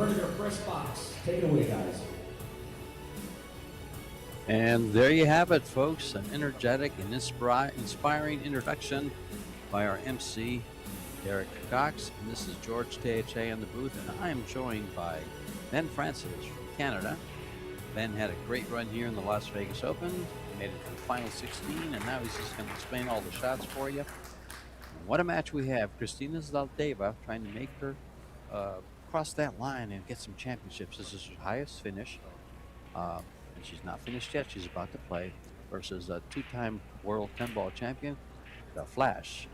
ready to press box. Take it away, guys. And there you have it, folks. An energetic and inspiring introduction by our MC, Derek Cox. And this is George THA in the booth, and I am joined by Ben Francis from Canada. Ben had a great run here in the Las Vegas Open. He made it to the final 16, and now he's just going to explain all the shots for you. And what a match we have. Kristina Zlateva trying to make her cross that line and get some championships. This is her highest finish. And she's not finished yet. She's about to play versus a two-time world 10-ball champion, the Flash,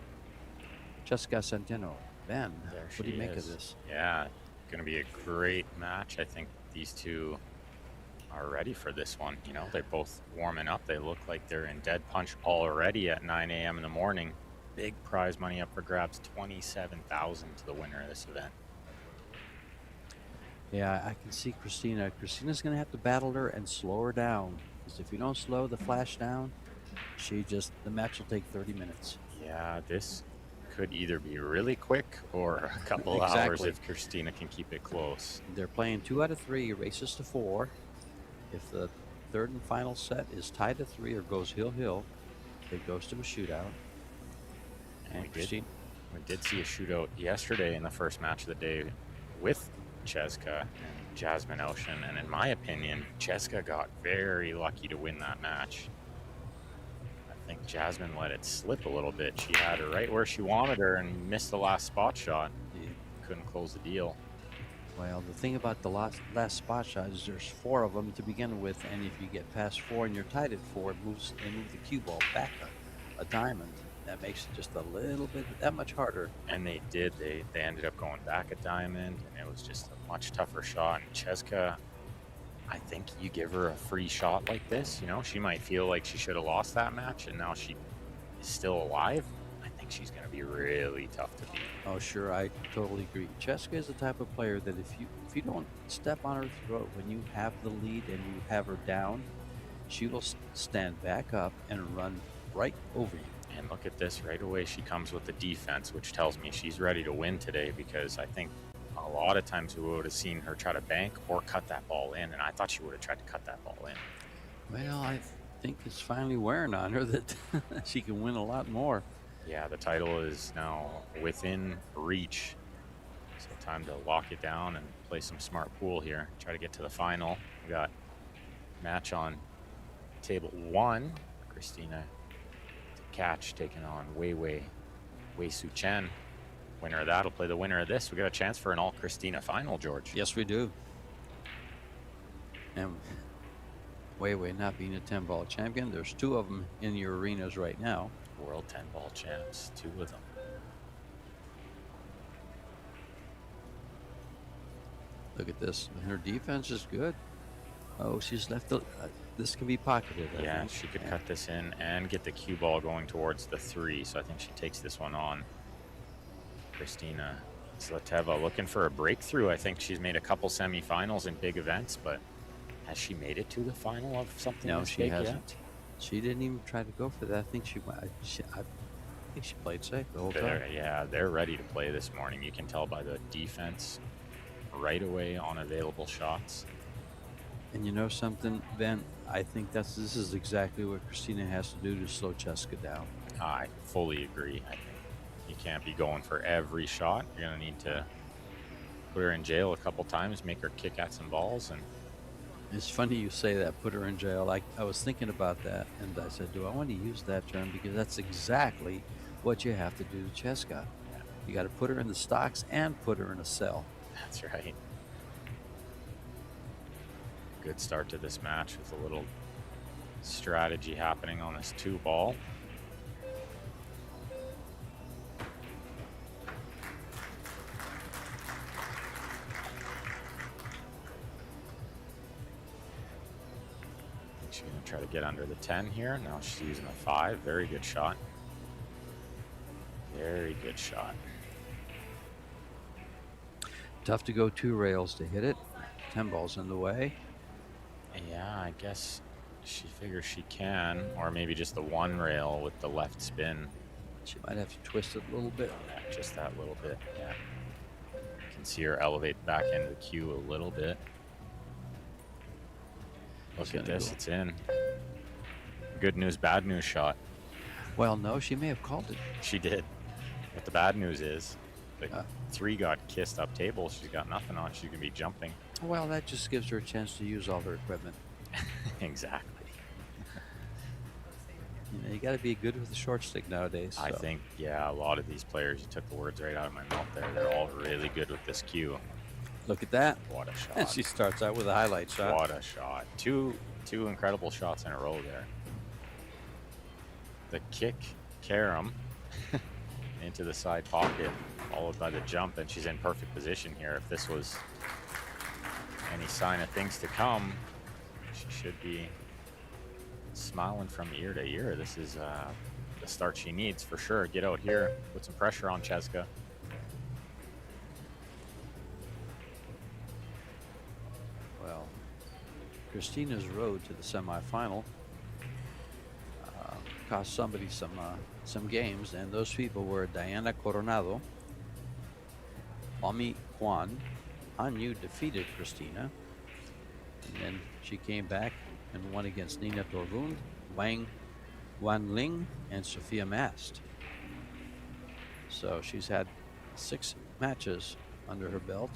Chezka Centeno. Ben, what do you make of this? Yeah, going to be a great match. I think these two are ready for this one. You know, they're both warming up. They look like they're in dead punch already at 9 a.m. in the morning. Big prize money up for grabs, $27,000 to the winner of this event. Yeah, I can see Kristina. Kristina's going to have to battle her and slow her down. Because if you don't slow the Flash down, the match will take 30 minutes. Yeah, this could either be really quick or a couple hours if Kristina can keep it close. They're playing 2 out of 3, races to 4. If the third and final set is tied to 3 or goes hill-hill, it goes to a shootout. And we did see a shootout yesterday in the first match of the day with Chezka and Jasmine Ocean, and in my opinion, Chezka got very lucky to win that match. I think Jasmine let it slip a little bit. She had her right where she wanted her and missed the last spot shot. Couldn't close the deal. Well, the thing about the last spot shot is there's 4 of them to begin with, and if you get past 4 and you're tied at 4, they move the cue ball back a diamond. That makes it just a little bit that much harder. And they did. They ended up going back a diamond, and it was just a much tougher shot. And Chezka, I think you give her a free shot like this, you know, she might feel like she should have lost that match, and now she is still alive. I think she's going to be really tough to beat. Oh, sure, I totally agree. Chezka is the type of player that if you don't step on her throat when you have the lead and you have her down, she will stand back up and run right over you. And look at this, right away she comes with the defense, which tells me she's ready to win today, because I think a lot of times we would have seen her try to bank or cut that ball in, and I thought she would have tried to cut that ball in. Well, I think it's finally wearing on her that she can win a lot more. Yeah, the title is now within reach. So time to lock it down and play some smart pool here. Try to get to the final. We got match on table 1. Kristina Catch taking on Wei Su Chen. Winner of that will play the winner of this. We got a chance for an all Kristina final, George. Yes, we do. And Wei not being a 10-ball champion, there's 2 of them in your arenas right now. World 10-ball champs, 2 of them. Look at this. Her defense is good. Oh, she's left this can be pocketed. I think she could cut this in and get the cue ball going towards the 3. So I think she takes this one on. Kristina Zlateva looking for a breakthrough. I think she's made a couple semifinals in big events, but has she made it to the final of something? No, she hasn't. Yet? She didn't even try to go for that. I think she played safe the whole time. Yeah, they're ready to play this morning. You can tell by the defense right away on available shots. And you know something, Ben? I think this is exactly what Kristina has to do to slow Chezka down. I fully agree. I think you can't be going for every shot. You're going to need to put her in jail a couple times, make her kick at some balls. And it's funny you say that, put her in jail. I was thinking about that, and I said, do I want to use that term? Because that's exactly what you have to do to Chezka. Yeah. You got to put her in the stocks and put her in a cell. That's right. Good start to this match with a little strategy happening on this 2-ball. She's going to try to get under the 10 here. Now she's using a 5. Very good shot. Very good shot. Tough to go 2 rails to hit it. 10 balls in the way. Yeah, I guess she figures she can, or maybe just the 1 rail with the left spin. She might have to twist it a little bit. Yeah, just that little bit, yeah. see her elevate back into the queue a little bit. Look at this, it's in. Good news, bad news shot. Well, no, she may have called it. She did. But the bad news is, the 3 got kissed up table. She's got nothing on. She's going to be jumping. Well, that just gives her a chance to use all her equipment. Exactly. You know, you got to be good with the short stick nowadays. So. I think, yeah, a lot of these players, you took the words right out of my mouth there. They're all really good with this cue. Look at that. What a shot. And she starts out with a highlight shot. What a shot. Two incredible shots in a row there. The kick, carom, into the side pocket, followed by the jump, and she's in perfect position here. If this was any sign of things to come, she should be smiling from ear to ear. This is the start she needs for sure. Get out here, put some pressure on Chezka. Well, Kristina's road to the semifinal cost somebody some games, and those people were Diana Coronado, Omi Kwan. Hanyu defeated Kristina, and then she came back and won against Nina Dorvund, Wang Wanling, and Sophia Mast. So she's had 6 matches under her belt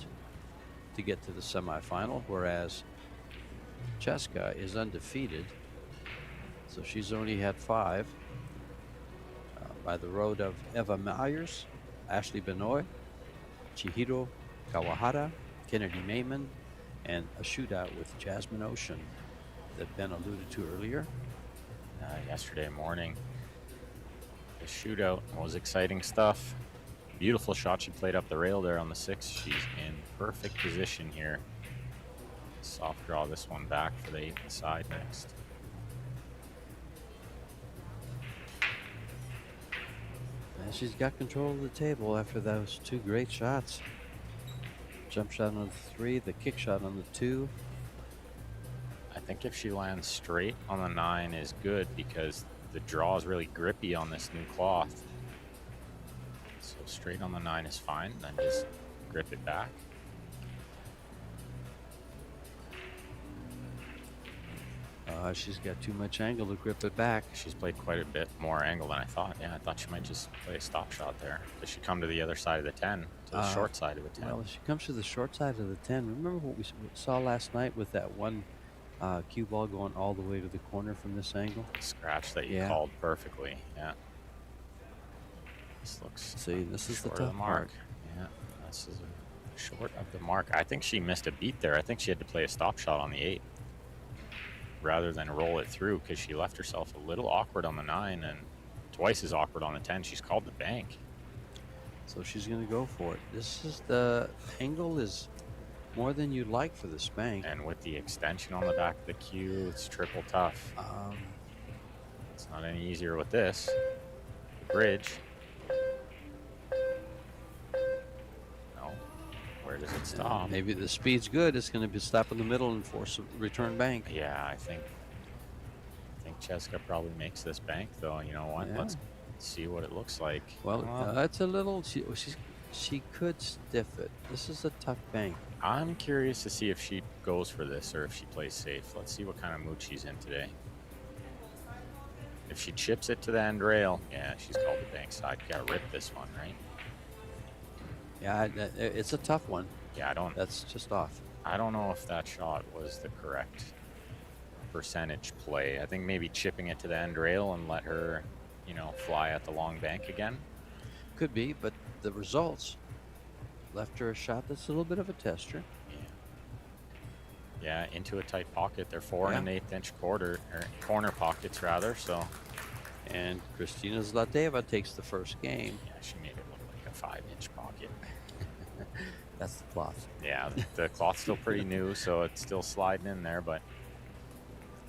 to get to the semifinal, whereas Chezka is undefeated. So she's only had 5 by the road of Eva Myers, Ashley Benoit, Chihiro Kawahara, Kennedy Mayman, and a shootout with Jasmine Ocean that Ben alluded to earlier. Yesterday morning, the shootout was exciting stuff. Beautiful shot she played up the rail there on the 6. She's in perfect position here. Soft draw this one back for the 8th side next. And she's got control of the table after those 2 great shots. Jump shot on the 3, the kick shot on the 2. I think if she lands straight on the 9 is good because the draw is really grippy on this new cloth. So straight on the 9 is fine, then just grip it back. She's got too much angle to grip it back. She's played quite a bit more angle than I thought. Yeah, I thought she might just play a stop shot there. Does she come to the other side of the 10, to the short side of the 10? Well, if she comes to the short side of the 10, remember what we saw last night with that one cue ball going all the way to the corner from this angle? Scratch that you called perfectly, yeah. This looks this is the short tough of the mark. part. Yeah, this is short of the mark. I think she missed a beat there. I think she had to play a stop shot on the 8 rather than roll it through because she left herself a little awkward on the 9 and twice as awkward on the 10. She's called the bank. So she's going to go for it. This is the angle is more than you'd like for this bank. And with the extension on the back of the cue, it's triple tough. It's not any easier with this. The bridge. No. Where does it stop? Maybe the speed's good. It's going to be stop in the middle and force a return bank. Yeah, I think Chezka probably makes this bank, though. You know what? Yeah. Let's see what it looks like. Well, it's a little. She could stiff it. This is a tough bank. I'm curious to see if she goes for this or if she plays safe. Let's see what kind of mood she's in today. If she chips it to the end rail, yeah, she's called the bank side. You gotta rip this one, right? Yeah, it's a tough one. Yeah, That's just off. I don't know if that shot was the correct percentage play. I think maybe chipping it to the end rail and let her, fly at the long bank again. Could be, but the results left her a shot that's a little bit of a tester. Yeah, into a tight pocket. They're 4 1/8 inch corner pockets rather. So, and Kristina Zlateva takes the first game. Yeah, she made it look like a 5-inch pocket. That's the cloth. Yeah, the cloth's still pretty new, so it's still sliding in there. But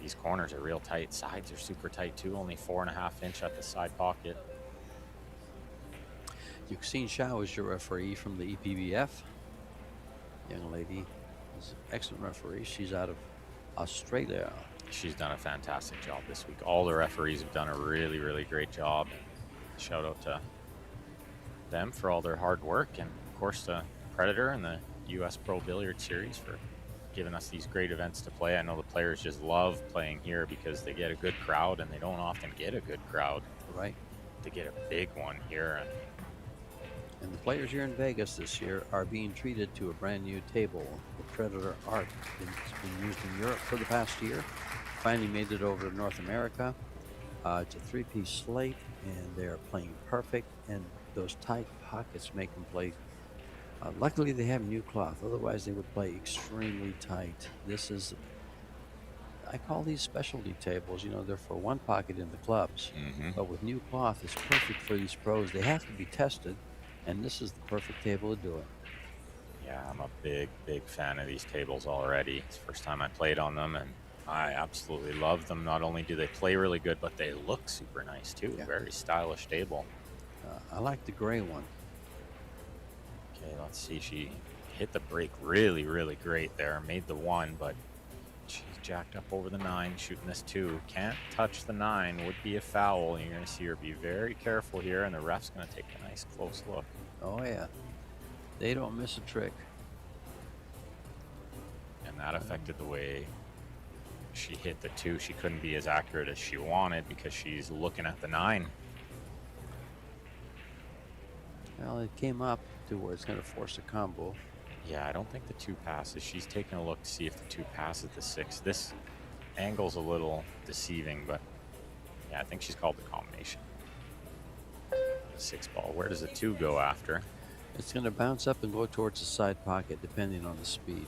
these corners are real tight. Sides are super tight too. Only 4.5 inch at the side pocket. Yuxine Shao is your referee from the EPBF. Young lady is an excellent referee. She's out of Australia. She's done a fantastic job this week. All the referees have done a really, really great job. Shout out to them for all their hard work, and of course to Predator and the U.S. Pro Billiard Series for giving us these great events to play. I know the players just love playing here because they get a good crowd, and they don't often get a good crowd. Right. To get a big one here. And the players here in Vegas this year are being treated to a brand new table. The Predator art has been used in Europe for the past year. Finally made it over to North America. It's a 3-piece slate, and they are playing perfect, and those tight pockets make them play. Luckily, they have new cloth. Otherwise, they would play extremely tight. This is, I call these specialty tables. You know, they're for one pocket in the clubs. But with new cloth, it's perfect for these pros. They have to be tested, and this is the perfect table to do it. Yeah, I'm a big fan of these tables already. It's the first time I played on them, and I absolutely love them. Not only do they play really good, but they look super nice too. Yeah. Very stylish table. I like the gray one. Okay, let's see. She hit the break really great there. Made the 1, but she's jacked up over the 9, shooting this 2. Can't touch the 9. Would be a foul. You're going to see her be very careful here, and the ref's going to take a nice close look. Oh, yeah. They don't miss a trick. And that affected the way she hit the 2. She couldn't be as accurate as she wanted because she's looking at the 9. Well, it came up to where it's going to force a combo. Yeah, I don't think the 2 passes. She's taking a look to see if the 2 passes the 6. This angle's a little deceiving, but yeah, I think she's called the combination. 6 ball. Where does the 2 go after? It's going to bounce up and go towards the side pocket, depending on the speed.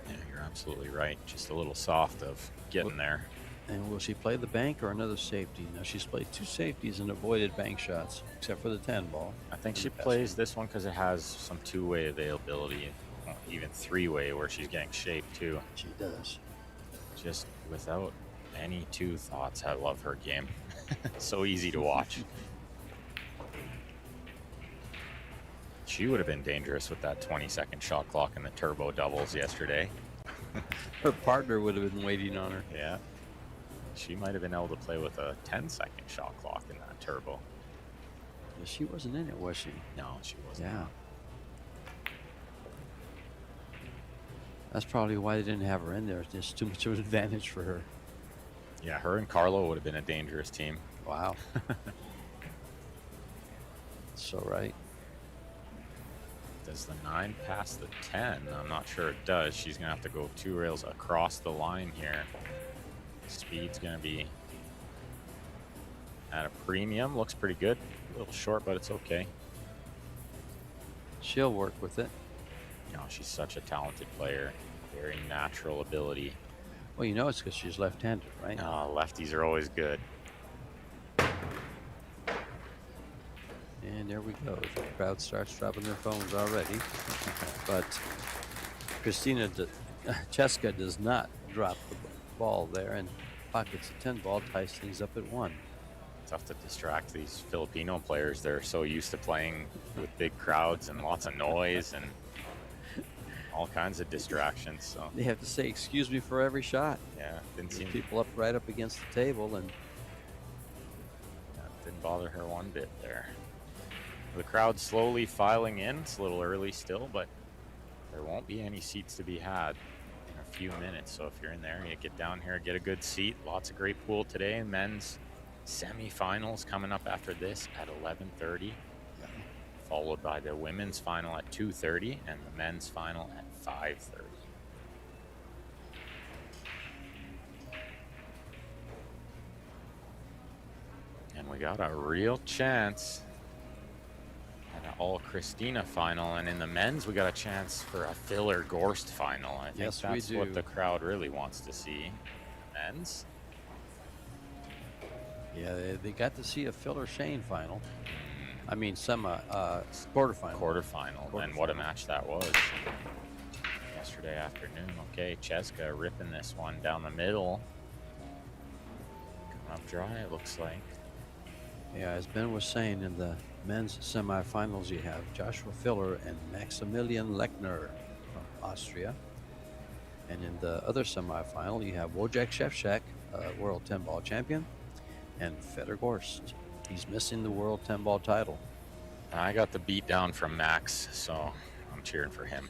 Yeah, you're absolutely right. Just a little soft of getting there. And will she play the bank or another safety? Now, she's played 2 safeties and avoided bank shots, except for the 10 ball. I think she plays this one because it has some 2-way availability, even 3-way where she's getting shaped too. She does. Just without any 2 thoughts, I love her game. So easy to watch. She would have been dangerous with that 20-second shot clock and the turbo doubles yesterday. Her partner would have been waiting on her. Yeah. She might have been able to play with a 10-second shot clock in that turbo. Yeah, she wasn't in it, was she? No, she wasn't. Yeah. That's probably why they didn't have her in there. There's too much of an advantage for her. Yeah, her and Carlo would have been a dangerous team. Wow. So right. Does the 9 pass the 10? I'm not sure it does. She's going to have to go 2 rails across the line here. Speed's going to be at a premium. Looks pretty good. A little short, but it's okay. She'll work with it. You know, she's such a talented player. Very natural ability. Well, you know it's because she's left-handed, right? Lefties are always good. And there we go. The crowd starts dropping their phones already. But Chezka does not drop the ball there, and pockets the 10 ball, ties things up at 1. Tough to distract these Filipino players. They're so used to playing with big crowds and lots of noise and all kinds of distractions. So they have to say excuse me for every shot. Yeah, didn't seem people right up against the table, and didn't bother her one bit there. The crowd slowly filing in. It's a little early still, but there won't be any seats to be had in a few minutes. So if you're in there, you get down here, get a good seat. Lots of great pool today. Men's semifinals coming up after this at 11:30, followed by the women's final at 2:30 and the men's final at 5:30. And we got a real chance at an all Kristina final, and in the men's we got a chance for a filler Gorst final. I think that's what the crowd really wants to see. Men's. Yeah, they got to see a filler Shane final. I mean, quarterfinal. Quarterfinal, and what a match that was yesterday afternoon. Okay, Chezka ripping this one down the middle. Coming up dry, it looks like. Yeah, as Ben was saying, in the men's semifinals, you have Joshua Filler and Maximilian Lechner from Austria. And in the other semifinal, you have Wojciech Szewczak, world 10-ball champion, and Fedor Gorst. He's missing the world 10-ball title. I got the beat down from Max, so I'm cheering for him.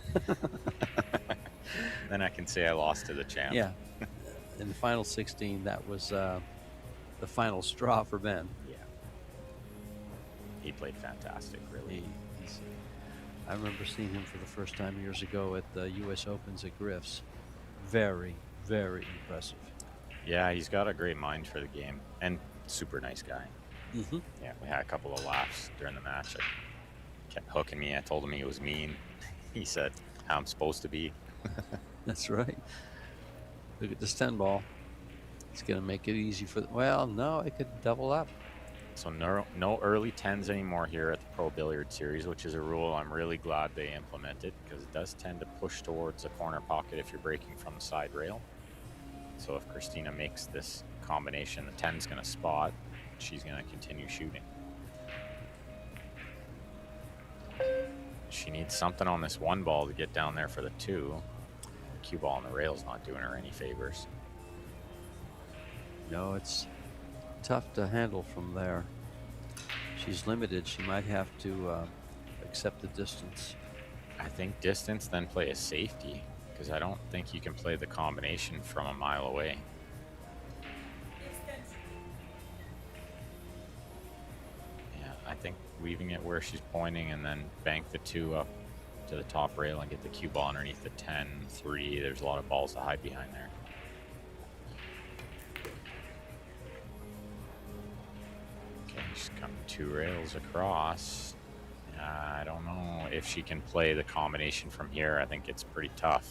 Then I can say I lost to the champ. Yeah. In the final 16, that was the final straw for Ben. Yeah. He played fantastic, really. I remember seeing him for the first time years ago at the U.S. Opens at Griff's. Very, very impressive. Yeah, he's got a great mind for the game and super nice guy. Mm-hmm. Yeah, we had a couple of laughs during the match. I kept hooking me. I told him he was mean. He said how I'm supposed to be. That's right. Look at this 10 ball. It's going to make it easy for... Well, no, it could double up. So no early 10s anymore here at the Pro Billiard Series, which is a rule I'm really glad they implemented because it does tend to push towards the corner pocket if you're breaking from the side rail. So if Kristina makes this combination, the 10's going to spot. She's going to continue shooting. She needs something on this 1 ball to get down there for the 2. The cue ball on the rail's not doing her any favors. No, it's tough to handle from there. She's limited. She might have to accept the distance. I think distance, then play a safety, because I don't think you can play the combination from a mile away. Yeah, I think leaving it where she's pointing and then bank the 2 up to the top rail and get the cue ball underneath the 10, 3. There's a lot of balls to hide behind there. Okay, she's coming 2 rails across. I don't know if she can play the combination from here. I think it's pretty tough.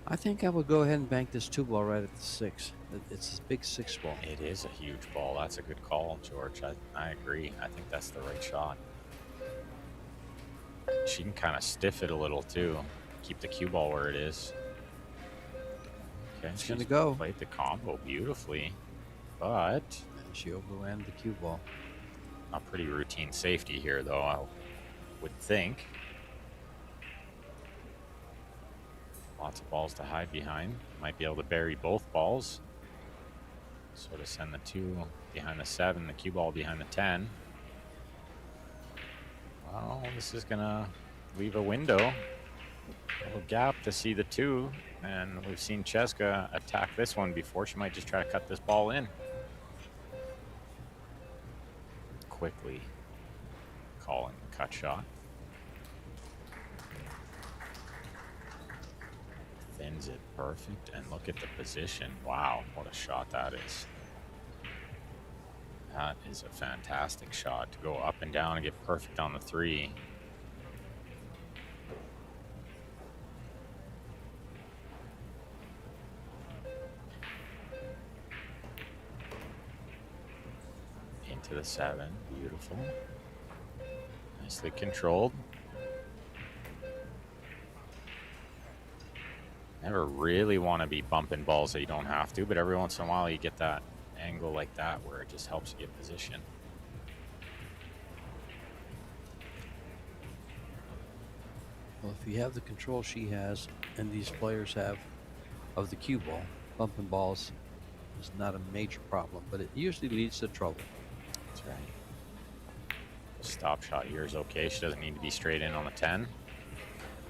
I think I would go ahead and bank this 2 ball right at the 6. It's a big 6 ball. It is a huge ball. That's a good call, George. I agree. I think that's the right shot. She can kind of stiff it a little too. Keep the cue ball where it is. Okay, she's gonna go. Played the combo beautifully, but she overran the cue ball. A pretty routine safety here, though, I would think. Lots of balls to hide behind. Might be able to bury both balls. Sort of send the 2 behind the 7, the cue ball behind the 10. Well, this is gonna leave a window, a little gap to see the 2. And we've seen Chezka attack this one before. She might just try to cut this ball in. Quickly calling the cut shot. Thins it perfect, and look at the position. Wow, what a shot that is. That is a fantastic shot to go up and down and get perfect on the 3. Into the 7, beautiful. Nicely controlled. Never really want to be bumping balls that you don't have to, but every once in a while you get that angle like that where it just helps you get position. Well, if you have the control she has, and these players have, of the cue ball, bumping balls is not a major problem, but it usually leads to trouble. That's right. Stop shot here is okay. She doesn't need to be straight in on the 10.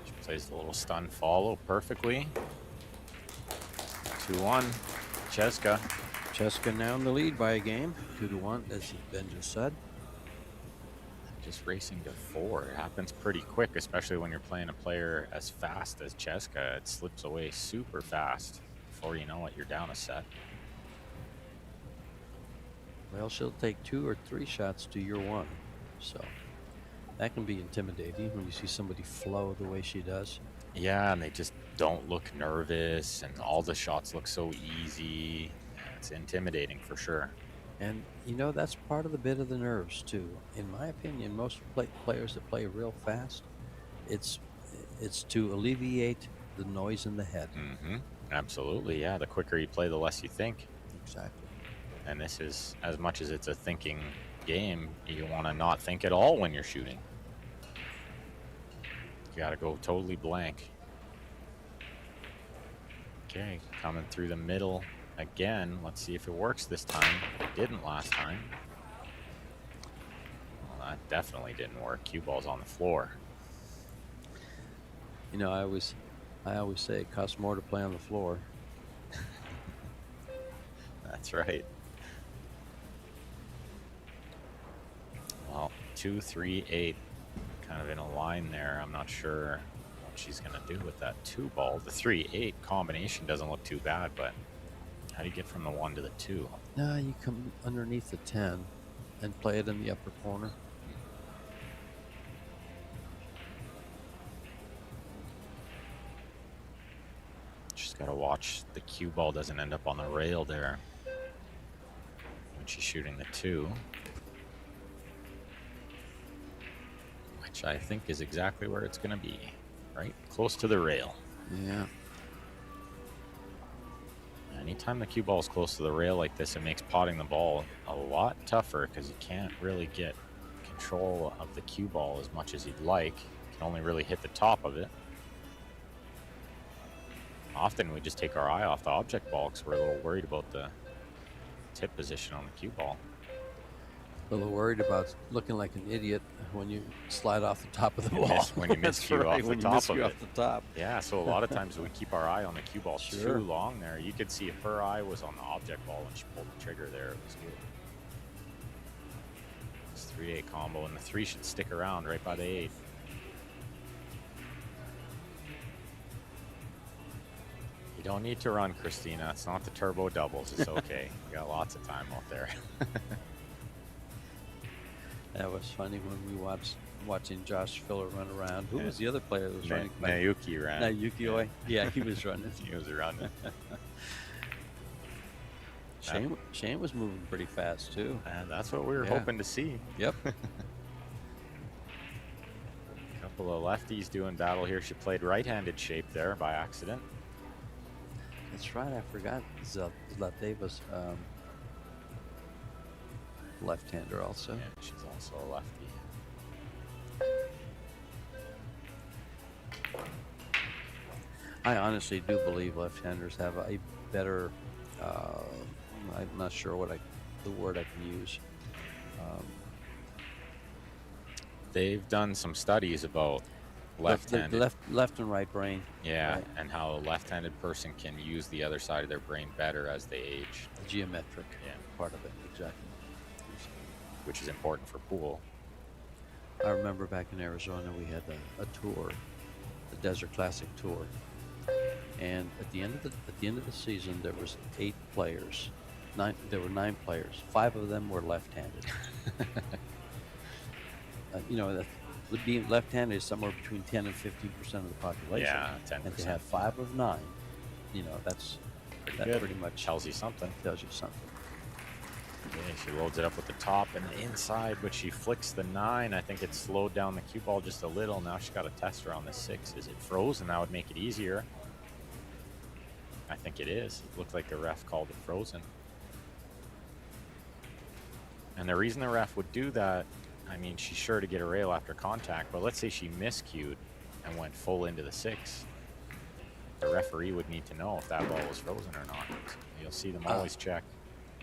She plays the little stun follow perfectly. 2-1. Chezka. Chezka now in the lead by a game. 2-1, as Ben just said. Just racing to 4. It happens pretty quick, especially when you're playing a player as fast as Chezka. It slips away super fast. Before you know it, you're down a set. Well, she'll take 2 or 3 shots to your 1. So that can be intimidating when you see somebody flow the way she does. Yeah, and they just don't look nervous, and all the shots look so easy. It's intimidating for sure. And, you know, that's part of the bit of the nerves, too. In my opinion, most players that play real fast, it's to alleviate the noise in the head. Mm-hmm. Absolutely, yeah. The quicker you play, the less you think. Exactly. And this is, as much as it's a thinking game, you want to not think at all when you're shooting. You got to go totally blank. Okay, coming through the middle again. Let's see if it works this time. It didn't last time. Well, that definitely didn't work. Cue ball's on the floor. You know, I always say it costs more to play on the floor. That's right. Well, 2, 3, 8, kind of in a line there. I'm not sure what she's going to do with that 2 ball. The 3-8 combination doesn't look too bad, but how do you get from the 1 to the 2? No, you come underneath the 10 and play it in the upper corner. She's got to watch the cue ball doesn't end up on the rail there when she's shooting the 2. Which I think is exactly where it's going to be, right? Close to the rail. Yeah. Anytime the cue ball is close to the rail like this, it makes potting the ball a lot tougher because you can't really get control of the cue ball as much as you'd like. You can only really hit the top of it. Often we just take our eye off the object ball because we're a little worried about the tip position on the cue ball. A little worried about looking like an idiot when you slide off the top of the ball. When you miss cue off the top of it. Off the top. Yeah, so a lot of times we keep our eye on the cue ball Sure. too long there. You could see if her eye was on the object ball when she pulled the trigger there, it was good. It's 3-8 combo, and the 3 should stick around right by the 8. You don't need to run, Kristina. It's not the turbo doubles. It's okay. You got lots of time out there. That was funny when we watching Josh Filler run around. Who was the other player that was running? Nayuki ran. Nayuki, yeah, he was running. He was running. Shane was moving pretty fast too. And that's what we were hoping to see. Yep. Couple of lefties doing battle here. She played right-handed shape there by accident. That's right. I forgot Zlateva's left-hander also. Yeah, she's also a lefty. I honestly do believe left-handers have a better. I'm not sure the word I can use. They've done some studies about left-handed. Left and right brain. Yeah, right. and how a left-handed person can use the other side of their brain better as they age. Geometric. Yeah. Part of it, exactly. Which is important for pool. I remember back in Arizona we had a tour, the Desert Classic Tour, and at the end of the season there was 8 players. There were 9 players. 5 of them were left-handed. You know, being left-handed is somewhere between 10 and 15% of the population. Yeah, 10%. And to have 5 of 9, you know, that pretty much tells you something. Tells you something. Okay, she loads it up with the top and the inside, but she flicks the 9. I think it slowed down the cue ball just a little. Now she's got a tester on the 6. Is it frozen? That would make it easier. I think it is. It looked like the ref called it frozen. And the reason the ref would do that, I mean, she's sure to get a rail after contact, but let's say she miscued and went full into the 6. The referee would need to know if that ball was frozen or not. So you'll see them always check.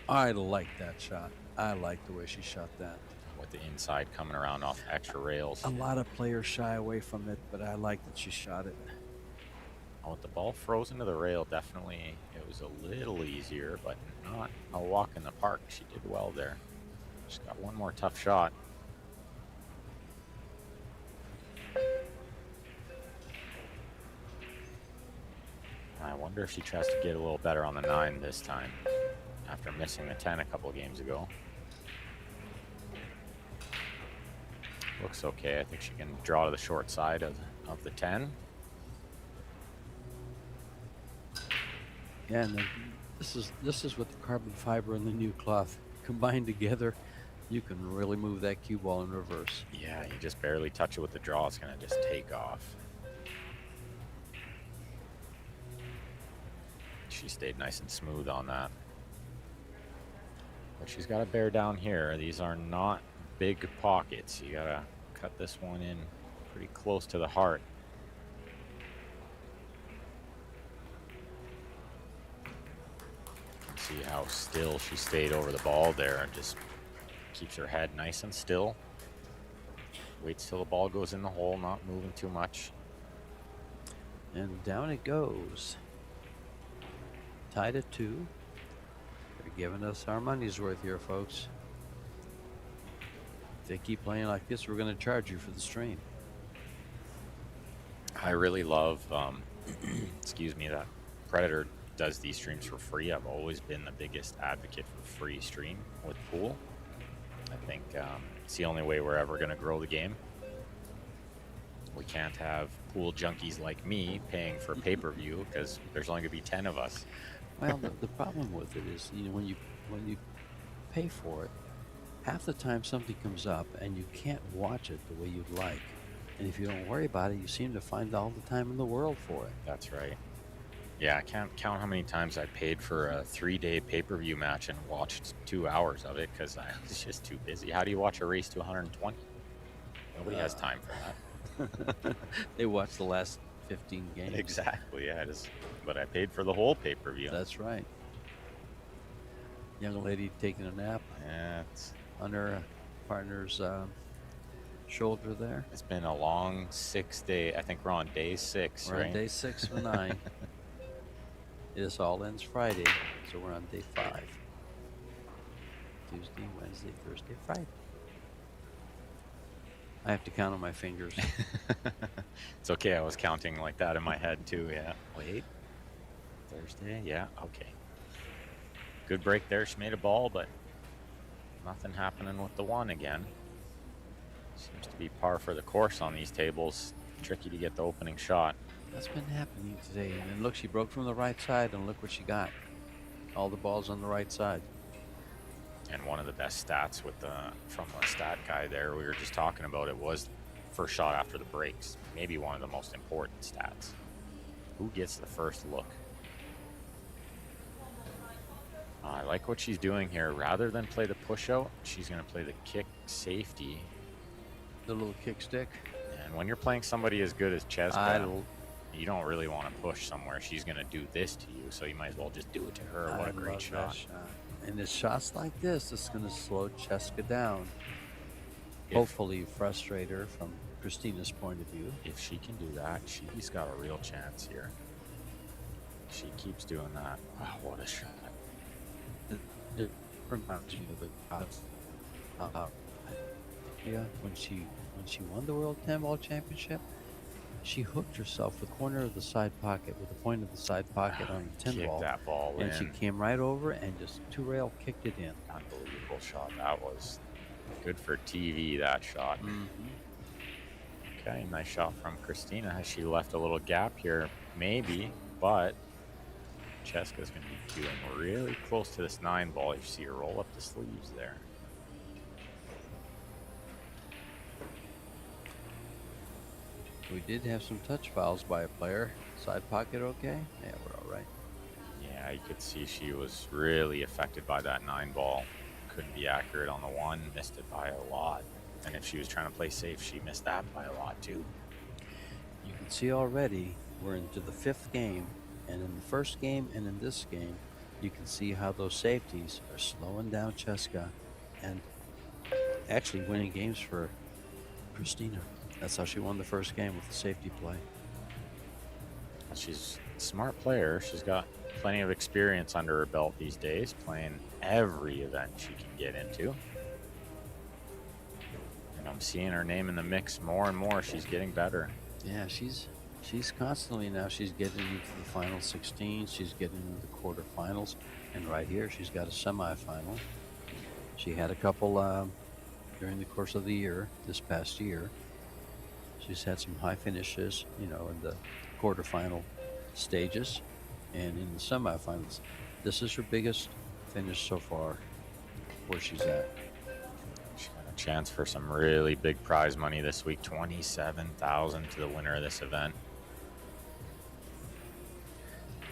I like that shot. I like the way she shot that. With the inside coming around off extra rails. A lot of players shy away from it, but I like that she shot it. Oh, with the ball frozen to the rail, definitely it was a little easier, but not a walk in the park. She did well there. She's got one more tough shot. I wonder if she tries to get a little better on the 9 this time, after missing the 10 a couple of games ago. Looks okay. I think she can draw to the short side of the 10. Yeah, and then this is with the carbon fiber and the new cloth combined together. You can really move that cue ball in reverse. Yeah, you just barely touch it with the draw. It's going to just take off. She stayed nice and smooth on that. But she's got to bear down here. These are not big pockets. You got to cut this one in pretty close to the heart. See how still she stayed over the ball there and just keeps her head nice and still. Waits till the ball goes in the hole, not moving too much. And down it goes. Tied at 2. They're giving us our money's worth here, folks. If they keep playing like this, we're going to charge you for the stream. I really love, excuse me, that Predator does these streams for free. I've always been the biggest advocate for free stream with pool. I think it's the only way we're ever going to grow the game. We can't have pool junkies like me paying for pay-per-view because there's only going to be 10 of us. Well, the problem with it is, when you pay for it, half the time something comes up and you can't watch it the way you'd like. And if you don't worry about it, you seem to find all the time in the world for it. That's right. Yeah, I can't count how many times I paid for a 3-day pay-per-view match and watched 2 hours of it because I was just too busy. How do you watch a race to 120? Nobody has time for that. They watch the last 15 games. Exactly, yeah. But I paid for the whole pay-per-view. That's right. Young lady taking a nap. Yeah, it's on her partner's shoulder there. It's been a long 6-day. I think we're on day 6, we're right? On day 6 of 9. This all ends Friday, so we're on day 5. Tuesday, Wednesday, Thursday, Friday. I have to count on my fingers. It's okay. I was counting like that in my head too. Yeah. Wait. Thursday. Yeah. Okay. Good break there. She made a ball, but nothing happening with the 1 again. Seems to be par for the course on these tables. Tricky to get the opening shot. That's been happening today. And then look, she broke from the right side, and look what she got. All the balls on the right side. And one of the best stats from the stat guy there we were just talking about, it was first shot after the breaks. Maybe one of the most important stats. Who gets the first look? I like what she's doing here. Rather than play the push out, she's going to play the kick safety. The little kick stick. And when you're playing somebody as good as Chezka, you don't really want to push somewhere. She's going to do this to you, so you might as well just do it to her. What a great shot. And it's shots like this that's going to slow Chezka down. Hopefully frustrate her from Kristina's point of view. If she can do that, she's got a real chance here. She keeps doing that. Wow, what a shot. It reminds me of when she won the World 10 Ball Championship, she hooked herself with the corner of the side pocket, with the point of the side pocket on the 10 ball. That ball and in. She came right over and just 2-rail kicked it in. Unbelievable shot. That was good for TV, that shot. Okay, nice shot from Kristina. Has she left a little gap here? Maybe, but Chezka's going to be doing really close to this 9 ball. You see her roll up the sleeves there. We did have some touch fouls by a player. Side pocket okay? Yeah, we're all right. Yeah, you could see she was really affected by that 9 ball. Couldn't be accurate on the 1, missed it by a lot. And if she was trying to play safe, she missed that by a lot too. You can see already we're into the 5th game, and in the first game and in this game, you can see how those safeties are slowing down Chezka and actually winning games for Kristina. That's how she won the first game, with the safety play. She's a smart player. She's got plenty of experience under her belt these days, playing every event she can get into. And I'm seeing her name in the mix more and more. She's getting better. Yeah, she's constantly now. She's getting into the final 16. She's getting into the quarterfinals. And right here, she's got a semifinal. She had a couple during the course of the year, this past year. She's had some high finishes, in the quarterfinal stages and in the semifinals. This is her biggest finish so far, where she's at. She's got a chance for some really big prize money this week, $27,000 to the winner of this event.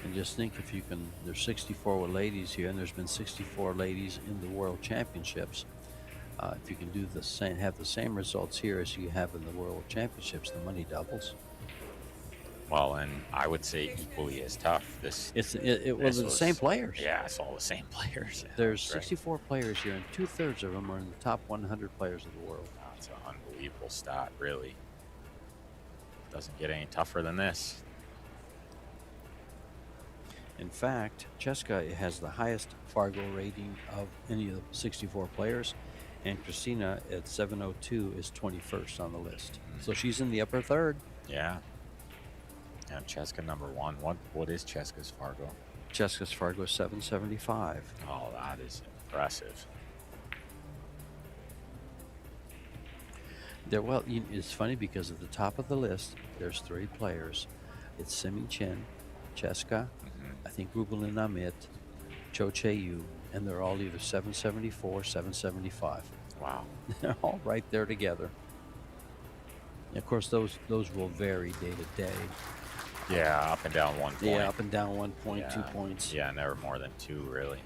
And just think, if you can, there's 64 ladies here, and there's been 64 ladies in the World Championships. If you can do the same, have the same results here as you have in the World Championships, the money doubles. Well, and I would say equally as tough. It was the same players. Yeah, it's all the same players. Yeah, There's that's right. 64 players here, and 2/3 of them are in the top 100 players of the world. That's an unbelievable stat, really. Doesn't get any tougher than this. In fact, Chezka has the highest Fargo rating of any of the 64 players, and Kristina at 702 is 21st on the list. So she's in the upper third. Yeah. And Chezka number 1. What is Chezka's Fargo? Chezka's Fargo is 775. Oh, that is impressive. It's funny because at the top of the list, there's 3 players. It's Simin Chen, Chezka, I think Rubelin Amit, Cho Che-yu, and they're all either 774, 775. Wow. They're all right there together. And of course, those will vary day to day. Yeah, up and down 1 point. Yeah, up and down 1 point, 2 points. Yeah, never more than 2, really.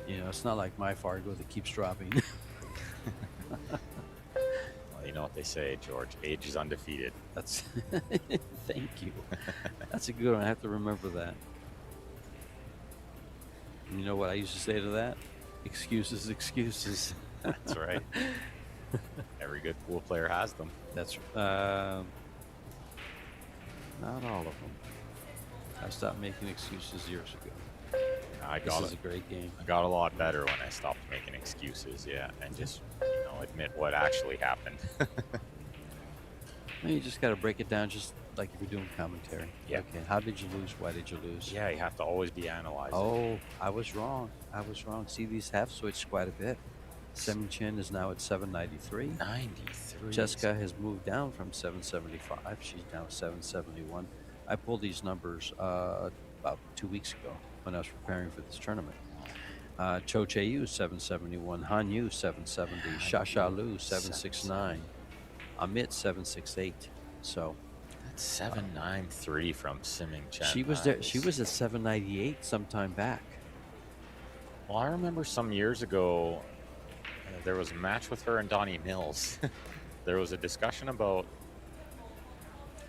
You know, it's not like my Fargo that keeps dropping. Well, you know what they say, George. Age is undefeated. That's thank you. That's a good one. I have to remember that. And you know what I used to say to that? Excuses, excuses. That's right. Every good pool player has them. That's not all of them. I stopped making excuses years ago. This is a great game. I got a lot better when I stopped making excuses, yeah, and just admit what actually happened. You just got to break it down, just like if you're doing commentary. Yeah. Okay. How did you lose? Why did you lose? Yeah, you have to always be analyzing. Oh, I was wrong. See, these have switched quite a bit. Simin Chen is now at 793. 93. Chezka has moved down from 775. She's now 771. I pulled these numbers about 2 weeks ago when I was preparing for this tournament. Cho Che-yu 771, Han Yu 770, Sha Lu 769, Amit 768. So that's 793 from Simin Chen. she was there. She was at 798 sometime back. Well, I remember some years ago there was a match with her and Donnie Mills. There was a discussion about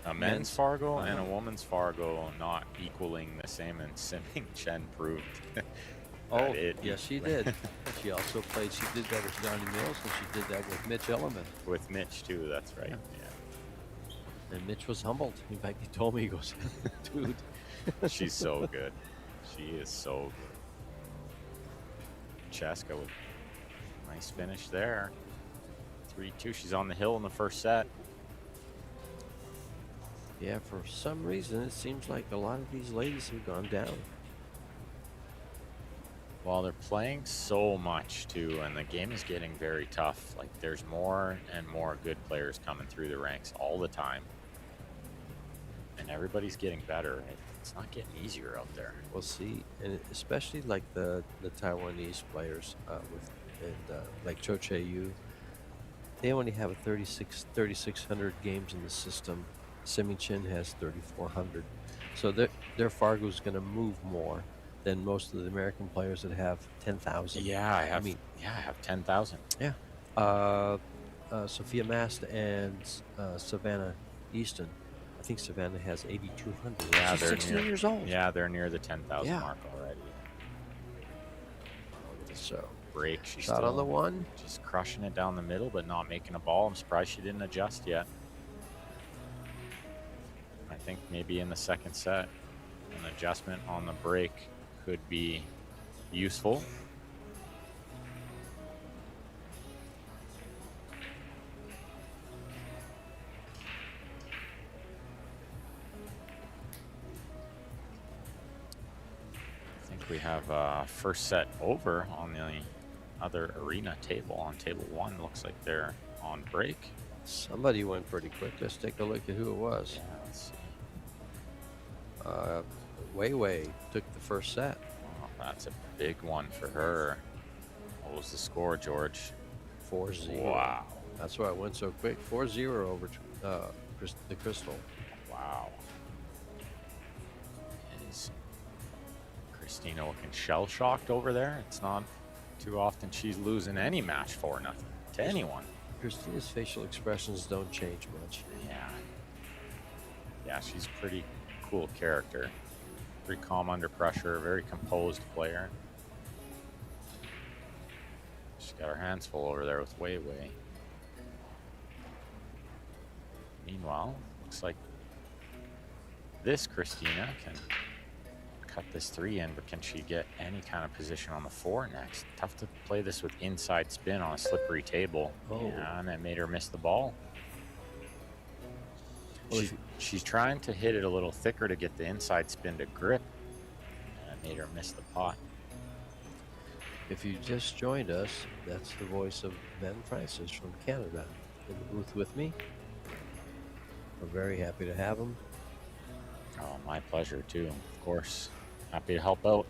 a men's Fargo and a woman's Fargo not equaling the same, and Simin Chen proved yes, she did. She also played. She did that with Donnie Mills, and she did that with Mitch Elliman. With Mitch too, that's right. Yeah. And Mitch was humbled. In fact, he told me, he goes, "Dude, she's so good. She is so good." Chezka with nice finish there. 3-2. She's on the hill in the first set. Yeah, for some reason, it seems like a lot of these ladies have gone down. Well, they're playing so much too, and the game is getting very tough. Like, there's more and more good players coming through the ranks all the time, and everybody's getting better. It's not getting easier out there. We'll see, and especially like the Taiwanese players like Cho Che-yu, they only have 3,600 games in the system. Simin Chen has 3,400, so their Fargo is going to move more than most of the American players that have 10,000. Yeah, I have 10,000. Yeah. Sophia Mast and Savannah Easton. I think Savannah has 8,200. Yeah, she's they're 16 years old. Yeah, they're near the 10,000 mark already. So break. She's shot on the one. Just crushing it down the middle, but not making a ball. I'm surprised she didn't adjust yet. I think maybe in the second set, an adjustment on the break could be useful. I think we have first set over on the other arena table. On table 1, looks like they're on break. Somebody went pretty quick. Let's take a look at who it was. Yeah, let's see. Wei took the first set. Oh, that's a big one for her. What was the score, George? 4-0. Wow. That's why it went so quick. 4-0 over the Crystal. Wow. Is Kristina looking shell-shocked over there? It's not too often she's losing any match for nothing to anyone. Kristina's facial expressions don't change much. Yeah. Yeah, she's a pretty cool character. Pretty calm under pressure, very composed player. She's got her hands full over there with Wei Wei. Meanwhile, looks like this Kristina can cut this 3 in, but can she get any kind of position on the 4 next? Tough to play this with inside spin on a slippery table. Oh. Yeah, and it made her miss the ball. Well, She's trying to hit it a little thicker to get the inside spin to grip, and it made her miss the pot. If you just joined us, that's the voice of Ben Francis from Canada in the booth with me. We're very happy to have him. Oh, my pleasure too, of course. Happy to help out.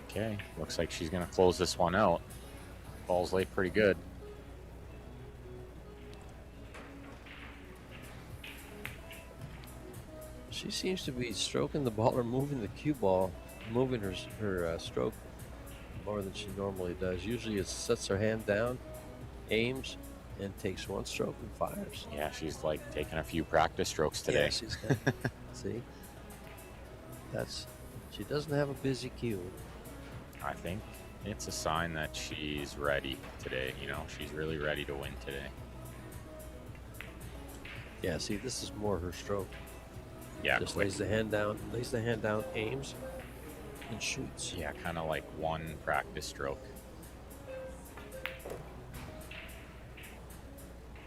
Okay, looks like she's gonna close this one out. Ball's laid pretty good. She seems to be stroking the ball or moving the cue ball, moving her stroke more than she normally does. Usually it sets her hand down, aims, and takes one stroke and fires. Yeah, she's like taking a few practice strokes today. Yeah, she's got, see? She doesn't have a busy cue. I think it's a sign that she's ready today. You know, she's really ready to win today. Yeah, see, this is more her stroke. Yeah, Just quick. lays the hand down, aims, and shoots. Yeah, kind of like one practice stroke.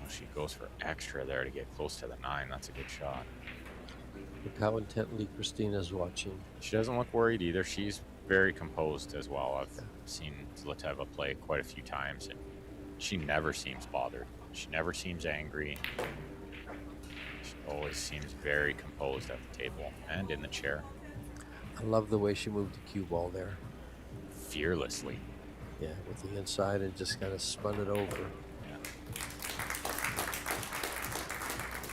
Well, she goes for extra there to get close to the 9. That's a good shot. Look how intently Kristina's watching. She doesn't look worried either. She's very composed as well. I've seen Zlateva play quite a few times, and she never seems bothered. She never seems angry. She always seems very composed at the table and in the chair. I love the way she moved the cue ball there. Fearlessly. Yeah, with the inside and just kind of spun it over.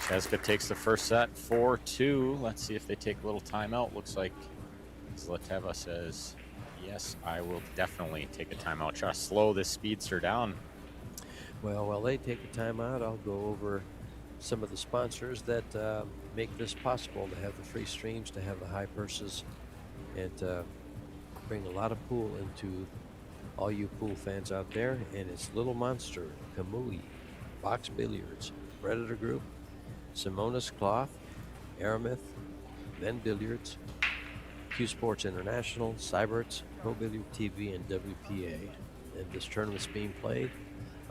Chezka takes the first set, 4-2. Let's see if they take a little timeout. Looks like Zlateva says, yes, I will definitely take a timeout. Try to slow this speedster down. Well, while they take a timeout, I'll go over some of the sponsors that make this possible, to have the free streams, to have the high purses, and bring a lot of pool into all you pool fans out there. And it's Little Monster, Kamui, Box Billiards, Predator Group, Simonis Cloth, Aramith, Then Billiards, Q Sports International, Cyberts, Pro Billiard TV, and WPA. And this tournament's being played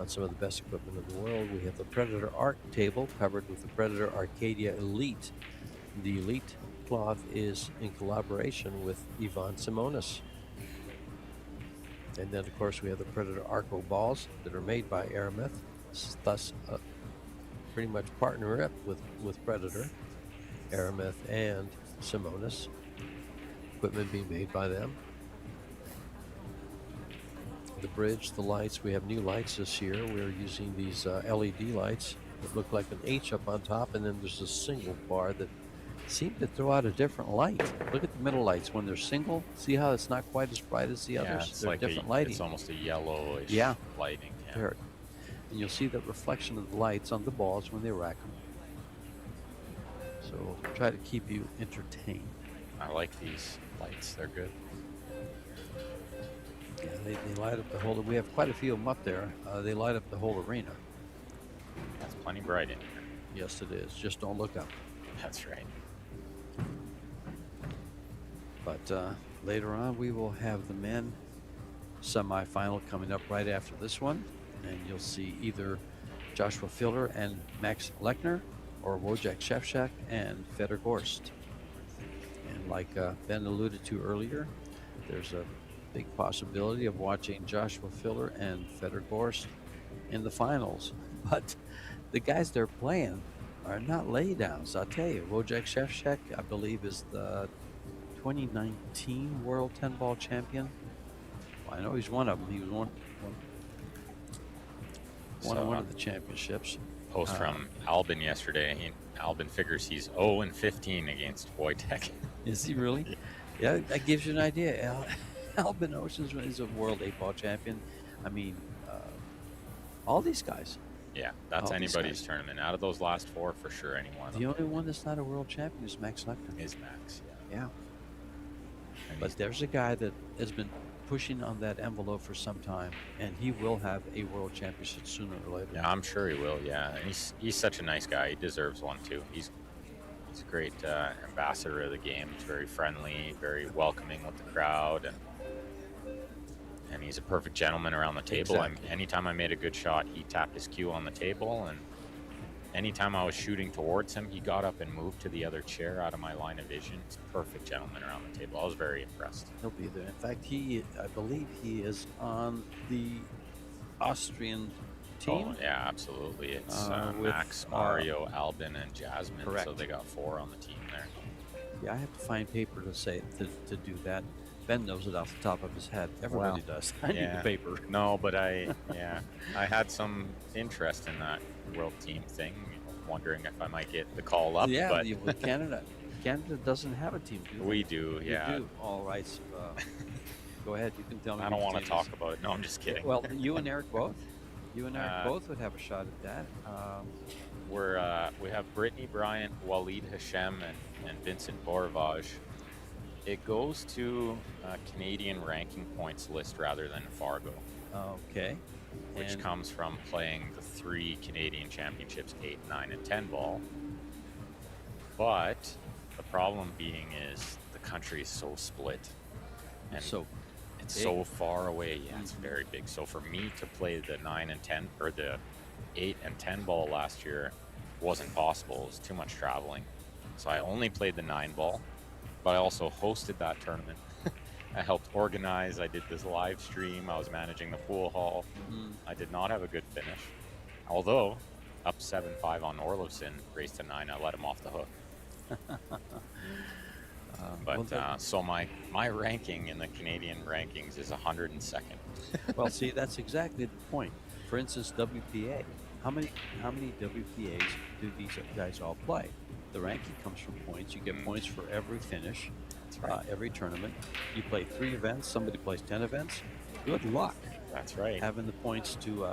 on some of the best equipment in the world. We have the Predator Arc table covered with the Predator Arcadia Elite. The Elite cloth is in collaboration with Yvonne Simonis. And then, of course, we have the Predator Arco balls that are made by Aramith, thus pretty much partner up with Predator, Aramith, and Simonis. Equipment being made by them. The bridge, the lights, we have new lights this year. We're using these LED lights that look like an H up on top, and then there's a single bar that seem to throw out a different light. Look at the middle lights when they're single. See how it's not quite as bright as the others? It's They're like different lighting. It's almost a yellowish lighting. Yeah. There. And you'll see the reflection of the lights on the balls when they rack them. So try to keep you entertained. I like these lights. They're good. Yeah, they light up the whole. We have quite a few of them up there. They light up the whole arena. That's plenty bright in here. Yes, it is. Just don't look up. That's right. But later on, we will have the men semifinal coming up right after this one. And you'll see either Joshua Filler and Max Lechner, or Wojciech Szewczak and Fedor Gorst. And like Ben alluded to earlier, there's a big possibility of watching Joshua Filler and Fedor Gorst in the finals. But the guys they're playing are not laydowns. I'll tell you, Wojciech Szewczak, I believe, is the 2019 World 10-Ball champion. Well, I know he's one of them. He was one of the championships. Post from Albin yesterday. Albin figures he's 0-15 against Wojtek. Is he really? Yeah, that gives you an idea. Albin Oceans is a world 8-ball champion. I mean, all these guys. Yeah, that's All these anybody's guys. tournament. Out of those last 4, for sure, any one of The them only one that's not a world champion is Max Lecter. is Max. Yeah. Yeah. And But there's a guy that has been pushing on that envelope for some time, and he will have a world championship sooner or later. yeah, I'm sure he will. Yeah, and he's such a nice guy. He deserves one too. He's a great ambassador of the game. He's very friendly, very welcoming with the crowd, and he's a perfect gentleman around the table. Exactly. Anytime I made a good shot, he tapped his cue on the table, and anytime I was shooting towards him, he got up and moved to the other chair out of my line of vision. He's a perfect gentleman around the table. I was very impressed. He'll be there. In fact, I believe he is on the Austrian team. Oh, yeah, absolutely. It's with, Max, Mario, Albin, and Jasmine. correct. So they got 4 on the team there. Yeah, I have to find paper to do that. Ben knows it off the top of his head. Everybody does. I need the paper. No, but I had some interest in that world team thing, wondering if I might get the call up. Yeah, but with Canada. Canada doesn't have a team, do they? we do, yeah. You do. All right. So, go ahead. You can tell me. I don't want to talk about it. No, I'm just kidding. Well, you and Eric both. You and Eric both would have a shot at that. We have Brittany Bryant, Waleed Hashem, and Vincent Boravage. It goes to Canadian ranking points list rather than Fargo. Okay. Which comes from playing the 3 Canadian championships, 8, 9, and 10 ball. But the problem being is the country is so split. And so it's big. so far away. Yeah, it's very big. So for me to play the 9 and 10, or the 8 and 10 ball last year wasn't possible. It was too much traveling. So I only played the 9 ball, but I also hosted that tournament. I helped organize. I did this live stream. I was managing the pool hall. I did not have a good finish. Although, up 7-5 on Orlovson, race to 9, I let him off the hook. So my ranking in the Canadian rankings is 102nd. Well, see, that's exactly the point. For instance, WPA. How many WPAs do these guys all play? The ranking comes from points. You get points for every finish, every tournament. You play 3 events. Somebody plays 10 events. Good luck. That's right. Having the points to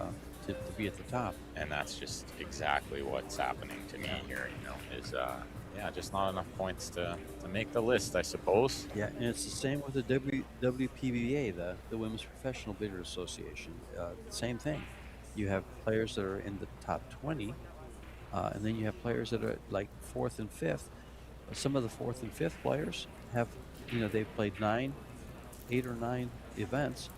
be at the top. And that's just exactly what's happening to me here. Is just not enough points to make the list, I suppose. Yeah, and it's the same with the WPBA, the Women's Professional Billiards Association. Same thing. You have players that are in the top 20, and then you have players that are like 4th and 5th. Some of the 4th and 5th players have, they've played 8 or 9 events.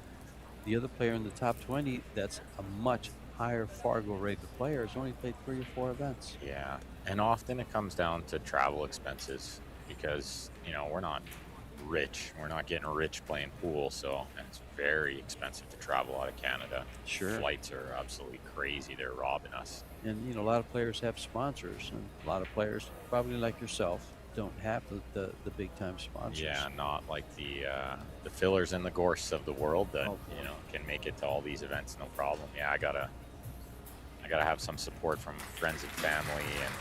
The other player in the top 20, that's a much higher Fargo rated player, has only played 3 or 4 events. Yeah, and often it comes down to travel expenses because, we're not rich. We're not getting rich playing pool, so it's very expensive to travel out of Canada. Sure. Flights are absolutely crazy. They're robbing us. And, a lot of players have sponsors, and a lot of players, probably like yourself, don't have the big time sponsors. Yeah, not like the fillers and the gorsts of the world that can make it to all these events no problem. Yeah, I gotta have some support from friends and family, and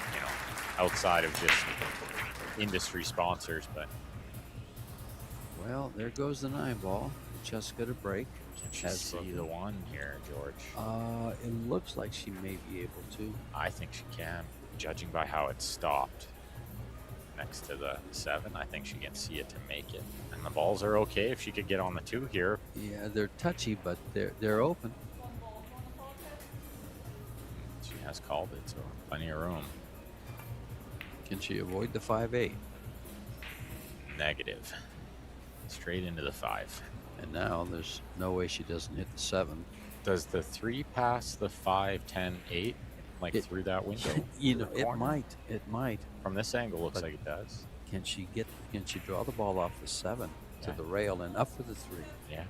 outside of just industry sponsors. But well, there goes the 9 ball. Chezka to break. Can she see the 1 here, George? It looks like she may be able to. I think she can, judging by how it stopped next to the 7. I think she can see it to make it, and the balls are okay if she could get on the 2 here. Yeah, they're touchy, but they're open. She has called it, so plenty of room. Can she avoid the 5-8? Negative. Straight into the 5. And now there's no way she doesn't hit the 7. Does the 3 pass the 5, 10, 8, through that window? It might. From this angle, looks like it does. Can she draw the ball off the 7 to the rail and up for the 3? Yeah.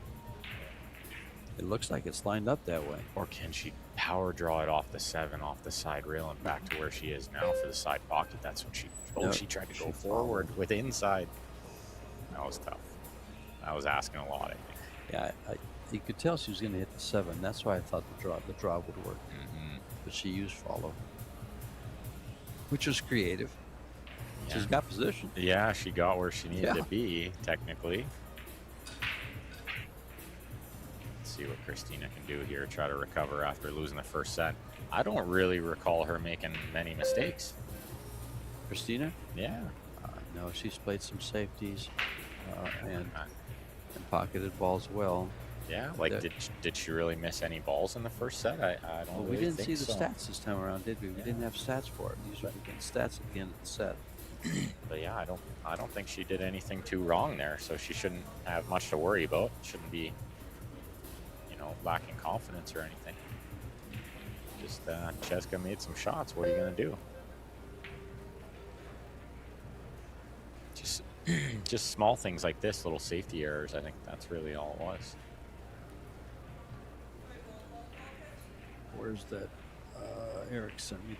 It looks like it's lined up that way. Or can she power draw it off the 7, off the side rail, and back to where she is now for the side pocket? That's what she... she tried to go forward with inside. That was tough. I was asking a lot, I think. Yeah, you could tell she was going to hit the 7. That's why I thought the draw would work. But she used follow, which was creative. Yeah. She's got position. Yeah, she got where she needed to be, technically. Let's see see what Kristina can do here. Try to recover after losing the first set. I don't really recall her making many mistakes. Kristina? Yeah. No, she's played some safeties and pocketed balls well. Yeah, like did she really miss any balls in the first set? I don't Well, really we didn't think see the so. stats this time around, did we? We didn't have stats for it. Usually we get stats at the end of the set. But yeah, I don't think she did anything too wrong there, so she shouldn't have much to worry about. Shouldn't be, you know, lacking confidence or anything. Just Chezka made some shots. What are you gonna do? Just small things like this, little safety errors. I think that's really all it was. Where's that? Eric sent me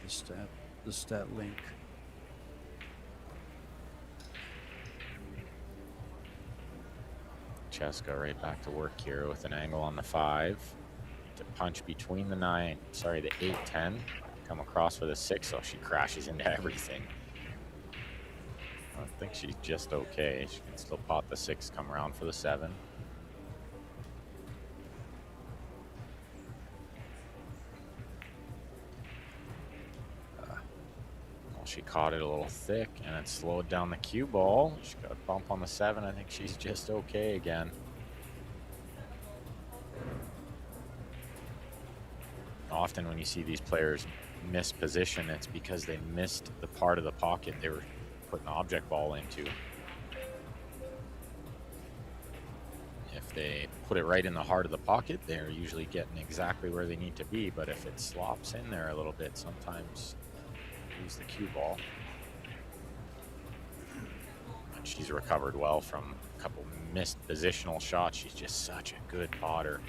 the stat link. Chezka right back to work here with an angle on the 5 to punch between the 9. Sorry, the 8-10. Come across with a 6, so she crashes into everything. I think she's just okay. She can still pot the 6, come around for the 7. Well, she caught it a little thick and it slowed down the cue ball. She got a bump on the 7. I think she's just okay again. Often when you see these players miss position, it's because they missed the part of the pocket they were putting the object ball into. If they put it right in the heart of the pocket, they're usually getting exactly where they need to be. But if it slops in there a little bit, sometimes they lose the cue ball. And she's recovered well from a couple missed positional shots. She's just such a good potter.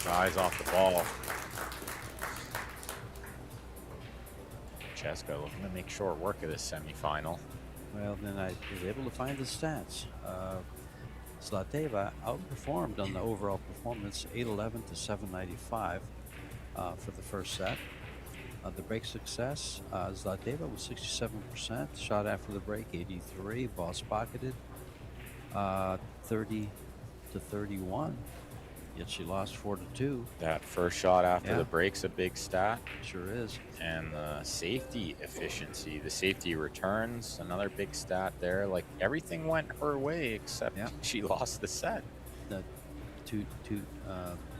Eyes off the ball. Chezka looking to make short work of this semifinal. Well, then I was able to find the stats. Zlateva outperformed on the overall performance, 811 to 795 for the first set. The break success, Zlateva was 67%. Shot after the break, 83. Balls pocketed, 30 to 31. Yet she lost 4-2. That first shot after the break's a big stat. Sure is. And the safety efficiency, the safety returns, another big stat there. Like everything went her way except she lost the set. The two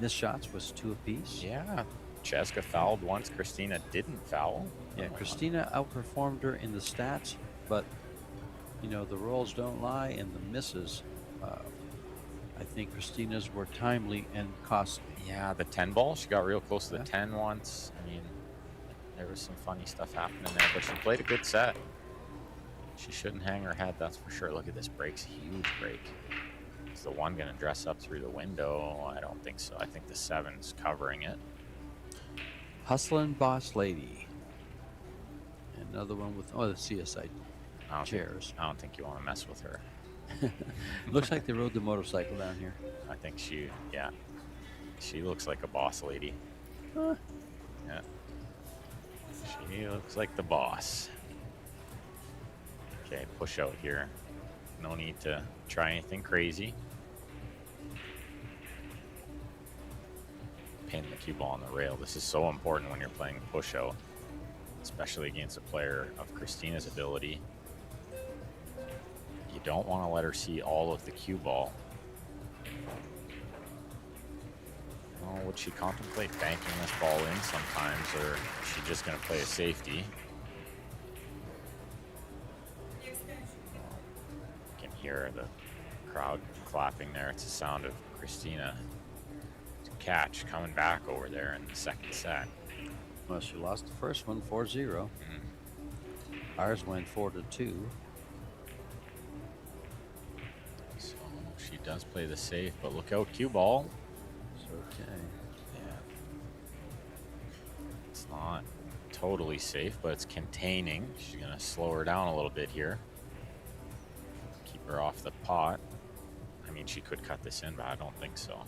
missed shots was 2 apiece. Yeah. Chezka fouled once. Kristina didn't foul. Yeah, Kristina outperformed her in the stats, but you know the rolls don't lie, and the misses. I think Kristina's were timely and costly. Yeah, the 10 ball, she got real close to the 10 once. I mean, there was some funny stuff happening there, but she played a good set. She shouldn't hang her head, that's for sure. Look at this break's huge break. Is the 1 going to dress up through the window? I don't think so. I think the 7's covering it. Hustlin' Boss Lady. Another one with, the CSI chairs. I don't think you want to mess with her. Looks like they rode the motorcycle down here. I think she looks like a boss lady. Huh. Yeah. She looks like the boss. Okay, push out here. No need to try anything crazy. Pin the cue ball on the rail. This is so important when you're playing push out, especially against a player of Kristina's ability. You don't want to let her see all of the cue ball. Well, would she contemplate banking this ball in sometimes, or is she just going to play a safety? You can hear the crowd clapping there. It's the sound of Kristina to catch coming back over there in the second set. Well, she lost the first one 4-0. Ours went 4-2. She does play the safe, but look out, cue ball. It's okay. Yeah. It's not totally safe, but it's containing. She's going to slow her down a little bit here. Keep her off the pot. I mean, she could cut this in, but I don't think so.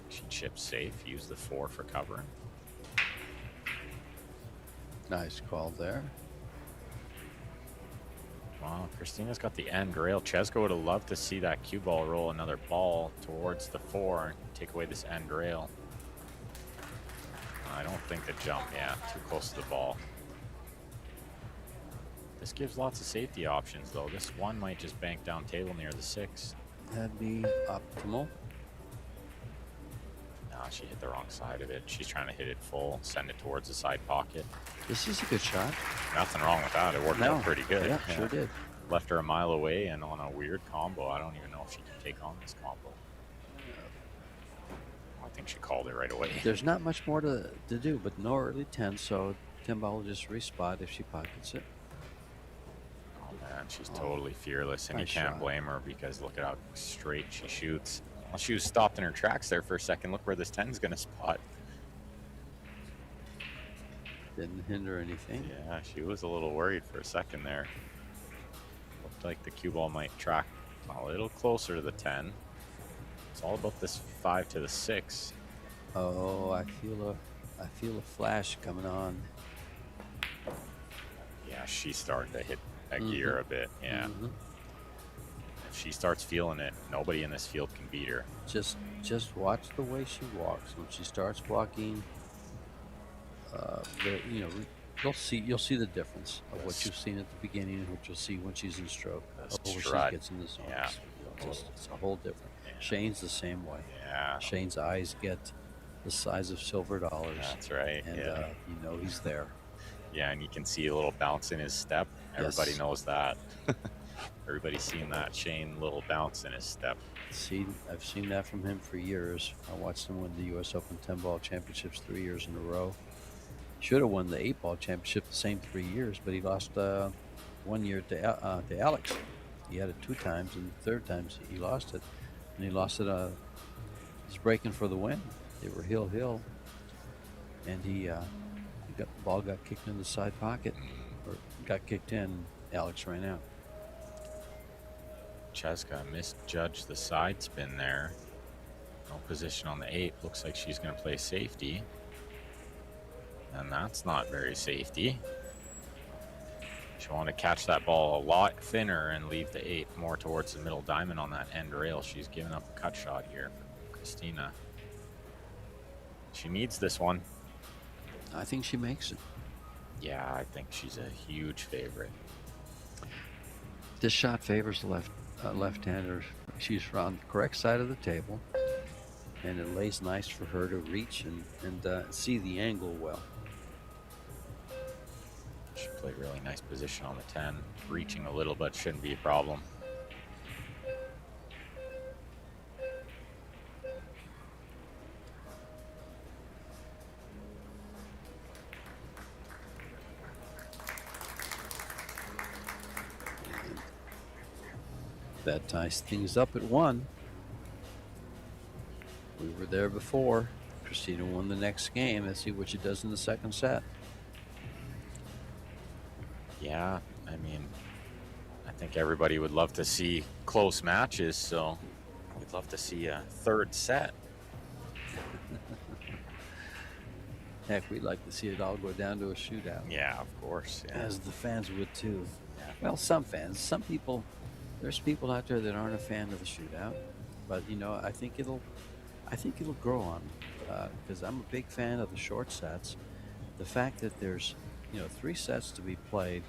She chips safe, use the 4 for cover. Nice call there. Wow, Kristina's got the end rail. Chezka would have loved to see that cue ball roll another ball towards the 4 and take away this end rail. I don't think the jump, yeah, too close to the ball. This gives lots of safety options, though. This one might just bank down table near the 6. That'd be optimal. No, she hit the wrong side of it. She's trying to hit it full, send it towards the side pocket. This is a good shot. Nothing wrong with that. It worked out pretty good. Yeah, sure did. Left her a mile away and on a weird combo. I don't even know if she can take on this combo. I think she called it right away. There's not much more to do, but no early 10, so Timba will just respot if she pockets it. Oh man, she's totally fearless, and Nice you can't shot. blame her because look at how straight she shoots. Well, she was stopped in her tracks there for a second. Look where this 10's gonna spot. Didn't hinder anything. Yeah, she was a little worried for a second there. Looked like the cue ball might track a little closer to the 10. It's all about this 5 to the 6. Oh, I feel a flash coming on. Yeah, she's starting to hit a gear a bit. Yeah. If she starts feeling it, nobody in this field can beat her. Just watch the way she walks. When she starts walking, you'll see the difference of what you've seen at the beginning and what you'll see when she's in stroke. When she strut. gets in the zone. Yeah. It's a whole different. Shane's the same way. Yeah. Shane's eyes get the size of silver dollars. That's right. And yeah. you know he's there. Yeah, and you can see a little bounce in his step. Everybody knows that. Everybody's seen that Shane little bounce in his step. I've seen that from him for years. I watched him win the U.S. Open 10-ball championships 3 years in a row. Should have won the 8-ball championship the same 3 years, but he lost 1 year to Alex. He had it 2 times, and the third time he lost it. And he lost it, he's breaking for the win. They were hill, and the ball got kicked in the side pocket, or got kicked in. Alex ran out. Chezka misjudged the side spin there. No position on the 8. Looks like she's going to play safety. And that's not very safety. She wanted to catch that ball a lot thinner and leave the 8 more towards the middle diamond on that end rail. She's giving up a cut shot here for Kristina. She needs this one. I think she makes it. Yeah, I think she's a huge favorite. This shot favors the left-hander. She's on the correct side of the table, and it lays nice for her to reach and see the angle well. She played really nice position on the 10. Reaching a little, but shouldn't be a problem. That ties things up at 1. We were there before. Kristina won the next game. Let's see what she does in the second set. Yeah, I mean, I think everybody would love to see close matches, so we'd love to see a third set. Heck, we'd like to see it all go down to a shootout. Yeah, of course. Yeah. As the fans would too. Well, some fans. Some people, there's people out there that aren't a fan of the shootout, but I think it'll grow on because I'm a big fan of the short sets. The fact that there's 3 sets to be played,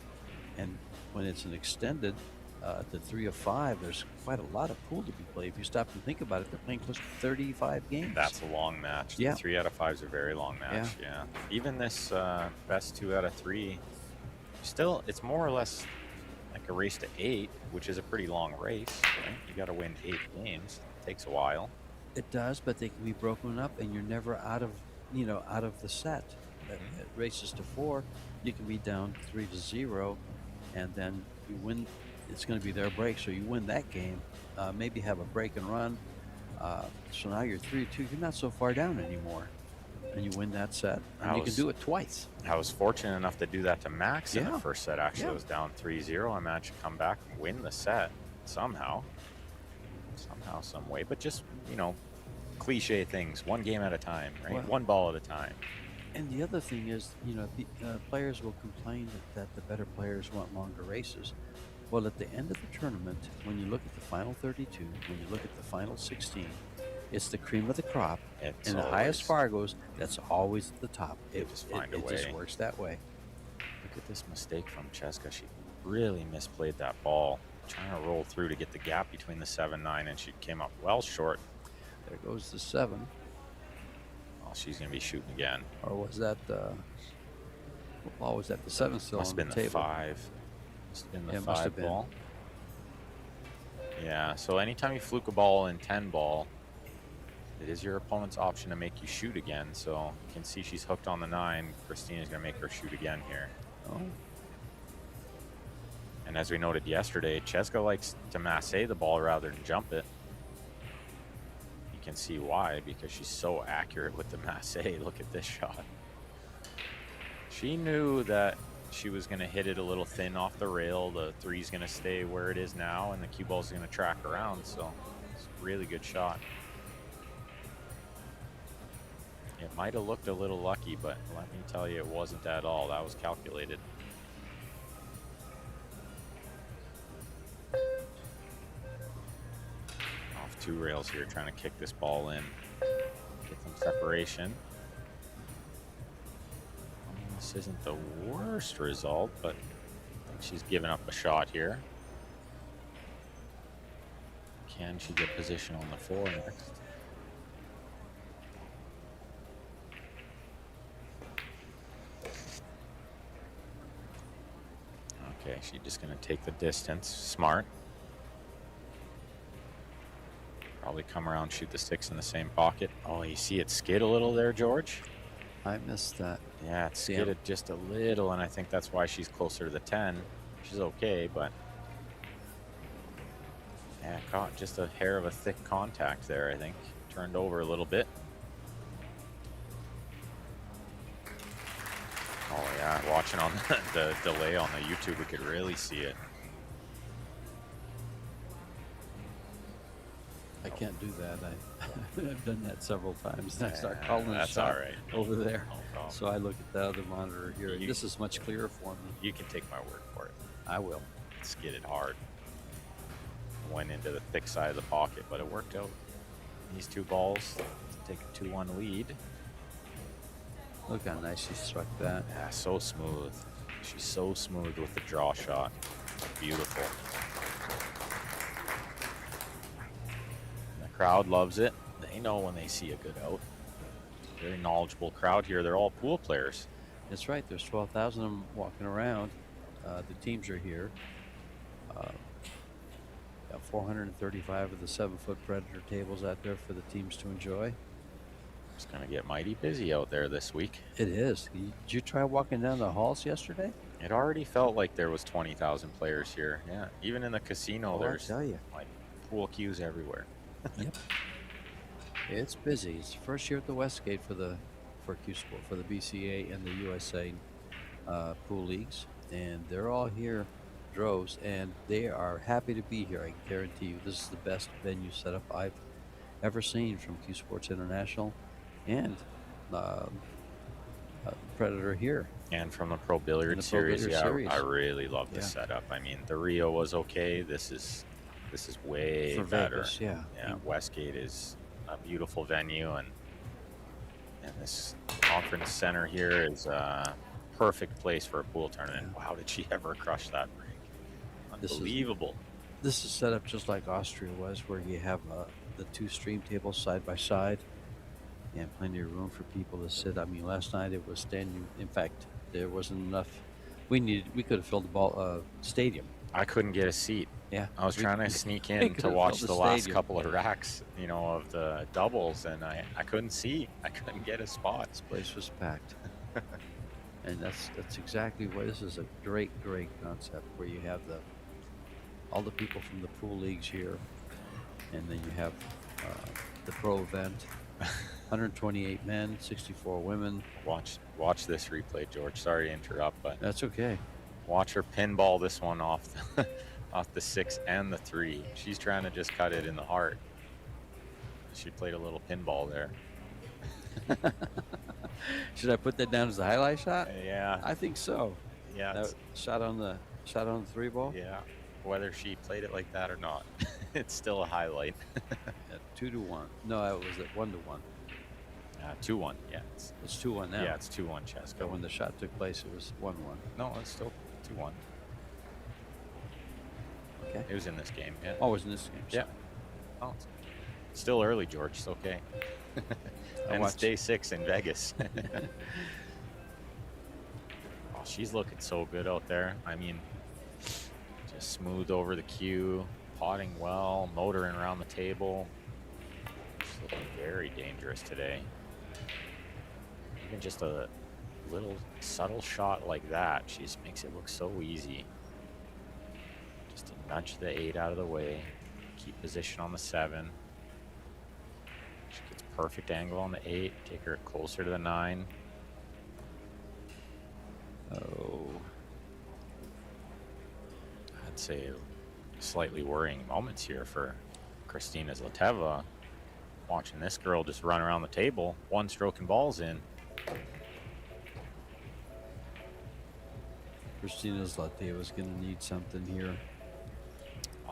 and when it's an extended to 3 of 5, there's quite a lot of pool to be played. If you stop and think about it, they're playing close to 35 games. That's a long match. Yeah. 3 out of 5 is a very long match. Yeah. Even this best 2 out of 3, still, it's more or less like a race to 8, which is a pretty long race. Right? You got to win 8 games. It takes a while. It does, but they can be broken up, and you're never out of the set. It races to 4, you can be down 3-0, and then you win. It's going to be their break, so you win that game. Maybe have a break and run. So now you're 3-2. You're not so far down anymore, and you win that set. And you can do it twice. I was fortunate enough to do that to Max in the first set. Actually, I was down 3-0. I managed to come back and win the set somehow, some way. But just cliche things, one game at a time, right? Well, one ball at a time. And the other thing is, the players will complain that the better players want longer races. Well, at the end of the tournament, when you look at the final 32, when you look at the final 16, it's the cream of the crop, It's and the highest bar goes. That's always at the top. They just find a it just way. works that way. Look at this mistake from Chezka. She really misplayed that ball, trying to roll through to get the gap between the 7-9, and she came up well short. There goes the 7. Well, she's going to be shooting again. Or was that the? Oh, was that the 7 still Must on have the been the table? 5. Must have been the Yeah, it must 5 have been. ball. Yeah, so anytime you fluke a ball in 10 ball, it is your opponent's option to make you shoot again. So you can see she's hooked on the 9. Kristina's going to make her shoot again here. Oh. And as we noted yesterday, Chezka likes to masse the ball rather than jump it. You can see why, because she's so accurate with the masse. Look at this shot. She knew that she was going to hit it a little thin off the rail. The 3's going to stay where it is now, and the cue ball's going to track around. So it's a really good shot. It might have looked a little lucky, but let me tell you, it wasn't at all. That was calculated. Off 2 rails here, trying to kick this ball in. Get some separation. This isn't the worst result, but I think she's given up a shot here. Can she get position on the 4 next? Okay, she's just going to take the distance. Smart. Probably come around, shoot the 6 in the same pocket. Oh, you see it skid a little there, George? I missed that. Yeah, it skidded just a little, and I think that's why she's closer to the 10. She's okay, but yeah, caught just a hair of a thick contact there, I think. Turned over a little bit. Oh yeah, watching on the delay on the YouTube, we could really see it. I can't do that. I've done that several times. And I start calling the That's shot all right. over there. No problem. So I look at the other monitor here, and this is much clearer for me. You can take my word for it. I will. It skidded hard. Went into the thick side of the pocket, but it worked out. These 2 balls to take a 2-1 lead. Look how nice she struck that. Yeah, so smooth. She's so smooth with the draw shot. Beautiful. And the crowd loves it. They know when they see a good out. Very knowledgeable crowd here. They're all pool players. That's right. There's 12,000 of them walking around. The teams are here. Got 435 of the 7-foot Predator tables out there for the teams to enjoy. It's going to get mighty busy out there this week. It is. Did you try walking down the halls yesterday? It already felt like there was 20,000 players here. Yeah, even in the casino, there's tell you. like pool cues everywhere. Yep. It's busy. It's the first year at the Westgate for Q Sport, for the BCA and the USA pool leagues, and they're all here, droves, and they are happy to be here. I can guarantee you, this is the best venue setup I've ever seen from Q Sports International, and Predator here. And from the Pro Billiards Pro Series, Billiards Series. I really love the setup. I mean, the Rio was okay. This is way For better. Vegas, yeah. Westgate is a beautiful venue, and this conference center here is a perfect place for a pool tournament. Wow, did she ever crush that break? Unbelievable. This is set up just like Austria was, where you have the 2 stream tables side by side, and plenty of room for people to sit. I mean, last night it was standing. In fact, there wasn't enough. We could have filled the stadium. I couldn't get a seat. Yeah, I was trying to sneak in to watch the last stadium. couple of racks, of the doubles, and I couldn't see. I couldn't get a spot. This place was packed. And that's exactly what this is. A great concept where you have all the people from the pool leagues here, and then you have the pro event. 128 men, 64 women. Watch this replay, George. Sorry to interrupt, but That's okay. watch her pinball this one off off the 6 and the 3. She's trying to just cut it in the heart. She played a little pinball there. Should I put that down as the highlight shot? Yeah. I think so. Yeah. That shot on the 3 ball. Yeah. whether she played it like that or not. It's still a highlight. At 2-1. No, it was at 1-1. 2-1. Yeah, It's 2-1 now. yeah, it's 2-1 Chezka. But when the shot took place, it was 1-1. No, it's still 2-1. Okay. It was in this game. Yeah. Oh, it was in this game. Yeah. Oh, it's still early, George. It's okay. And it's day 6 in Vegas. Oh, she's looking so good out there. I mean, just smooth over the cue, potting well, motoring around the table. She's looking very dangerous today. Even just a little subtle shot like that, she just makes it look so easy. Just to nudge the 8 out of the way, keep position on the 7. She gets perfect angle on the 8, take her closer to the 9. Oh. I'd say slightly worrying moments here for Kristina Zlateva. Watching this girl just run around the table, one stroke and balls in. Kristina Zlateva is going to need something here.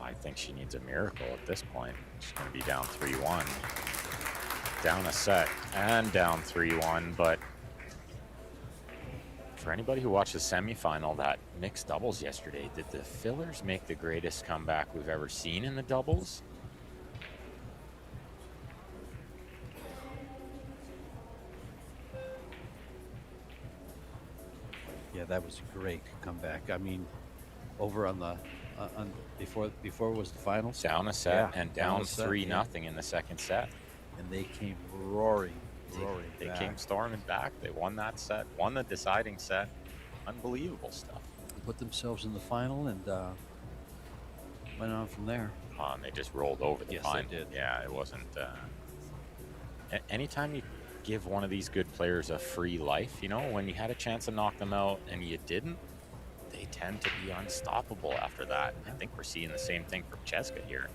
I think she needs a miracle at this point. She's going to be down 3-1. Down a set and down 3-1, but for anybody who watched the semifinal, that mixed doubles yesterday, did the fillers make the greatest comeback we've ever seen in the doubles? Yeah, that was a great comeback. I mean, over on the before was the finals. Down a set Yeah, and down a set, 3-0 in the second set. and they came roaring They back. came storming back. They won that set, won the deciding set. Unbelievable stuff. Put themselves in the final and went on from there. And they just rolled over the Yes, final. they did. Yeah, it wasn't. Anytime you give one of these good players a free life, you know, when you had a chance to knock them out and you didn't, they tend to be unstoppable after that. I think we're seeing the same thing from Chezka here.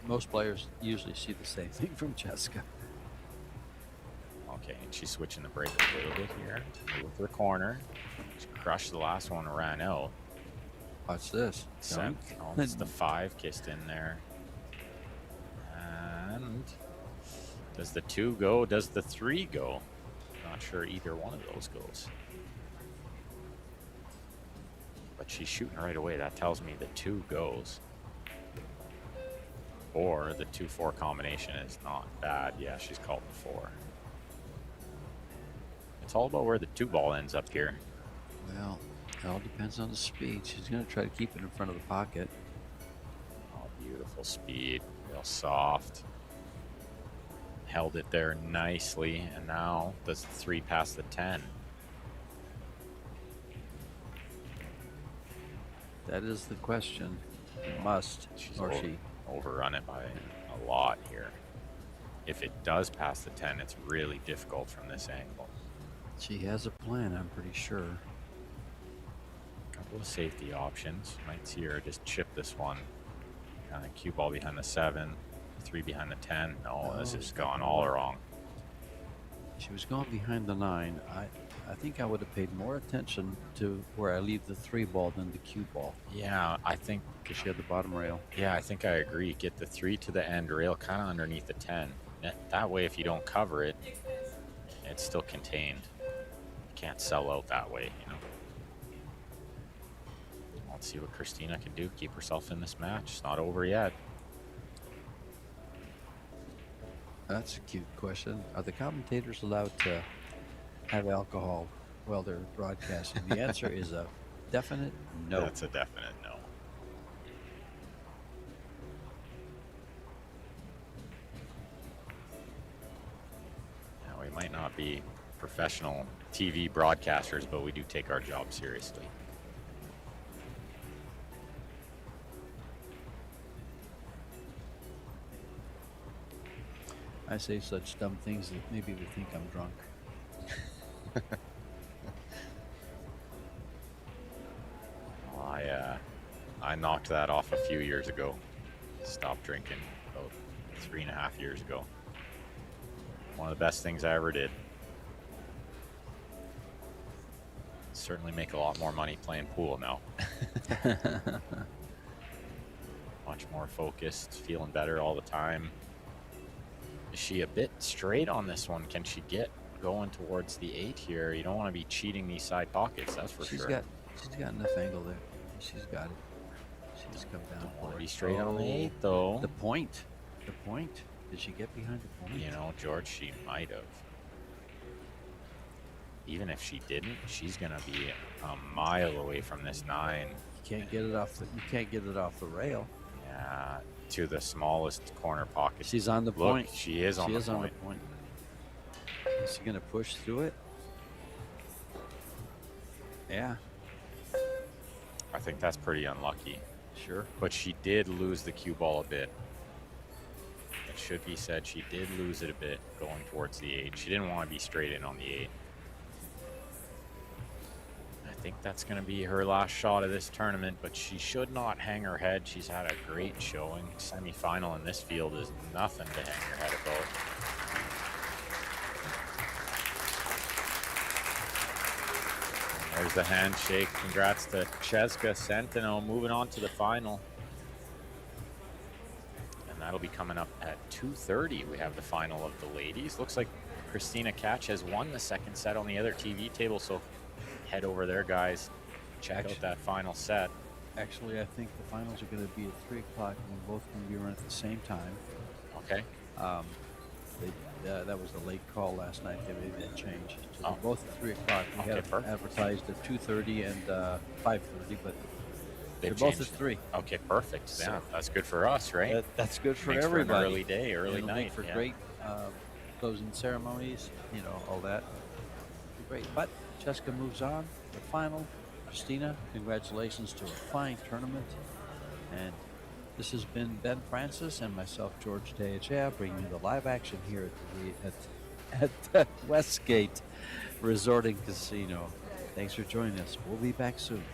Most players usually see the same thing from Chezka. Okay, and she's switching the break a little bit here. With her corner. She crushed the last one, ran out. Watch this. Set. Oh, it's the 5 kissed in there. And does the 2 go? Does the 3 go? Not sure either one of those goes. But she's shooting right away. That tells me the 2 goes. Or the 2-4 combination is not bad. Yeah, she's called the 4. It's all about where the 2 ball ends up here. Well, it all depends on the speed. She's going to try to keep it in front of the pocket. Oh, beautiful speed. Real soft. Held it there nicely. And now does the 3 pass the 10? That is the question. It must, She's or she. overrun it by a lot here. If it does pass the 10, it's really difficult from this angle. She has a plan, I'm pretty sure. Couple of safety options. Might see her just chip this one. Kind of cue ball behind the 7, 3 behind the 10. No, this has gone all wrong. She was going behind the 9. I think I would have paid more attention to where I leave the 3 ball than the cue ball. Yeah, I think. Because she had the bottom rail. Yeah, I think I agree. Get the 3 to the end rail, kind of underneath the 10. That way, if you don't cover it, it's still contained. You can't sell out that way, you know. Let's see what Kristina can do. Keep herself in this match. It's not over yet. That's a cute question. Are the commentators allowed to have alcohol while they're broadcasting? The answer is a definite no. That's a definite no. Now, we might not be professional TV broadcasters, but we do take our job seriously. I say such dumb things that maybe they think I'm drunk. I knocked that off a few years ago. Stopped drinking about 3.5 years ago. One of the best things I ever did. Certainly make a lot more money playing pool now. much more focused, feeling better all the time. Is she a bit straight on this one? Can she get going towards the 8 here? You don't want to be cheating these side pockets, that's for She's sure. got enough angle there. She's got it. She's come down. Don't want to be straight on the 8 though. The point. Did she get behind the point? You know, George, she might have. Even if she didn't, she's gonna be a mile away from this 9. You can't get it off the rail. Yeah, to the smallest corner pocket. She's on the Look, point. she is on the point. Is she gonna push through it? Yeah, I think that's pretty unlucky. sure. But she did lose the cue ball a bit. It should be said, she did lose it a bit going towards the 8. She didn't want to be straight in on the 8. I think that's going to be her last shot of this tournament, but she should not hang her head. She's had a great showing. Semi-final in this field is nothing to hang your head about. There's the handshake. Congrats to Chezka Centeno, moving on to the final. And that'll be coming up at 2:30. We have the final of the ladies. Looks like Kristina Catch has won the second set on the other TV table, so head over there, guys. Check out that final set. Actually, I think the finals are going to be at 3 o'clock, and we're both going to be run at the same time. Okay. That was the late call last night. They made that change. So Oh. they're both at 3 o'clock. We Okay, have perfect. advertised at 2:30 and 5:30, but They've they're both changed at it. 3. Okay, perfect. So- yeah, that's good for us, right? That's good for Makes for an everybody. early day, early It'll make night. for yeah. great closing ceremonies, all that. Great. But Chezka moves on to the final. Kristina, congratulations to a fine tournament. And this has been Ben Francis and myself, George Tejea, bringing you the live action here at the Westgate Resort and Casino. Thanks for joining us. We'll be back soon.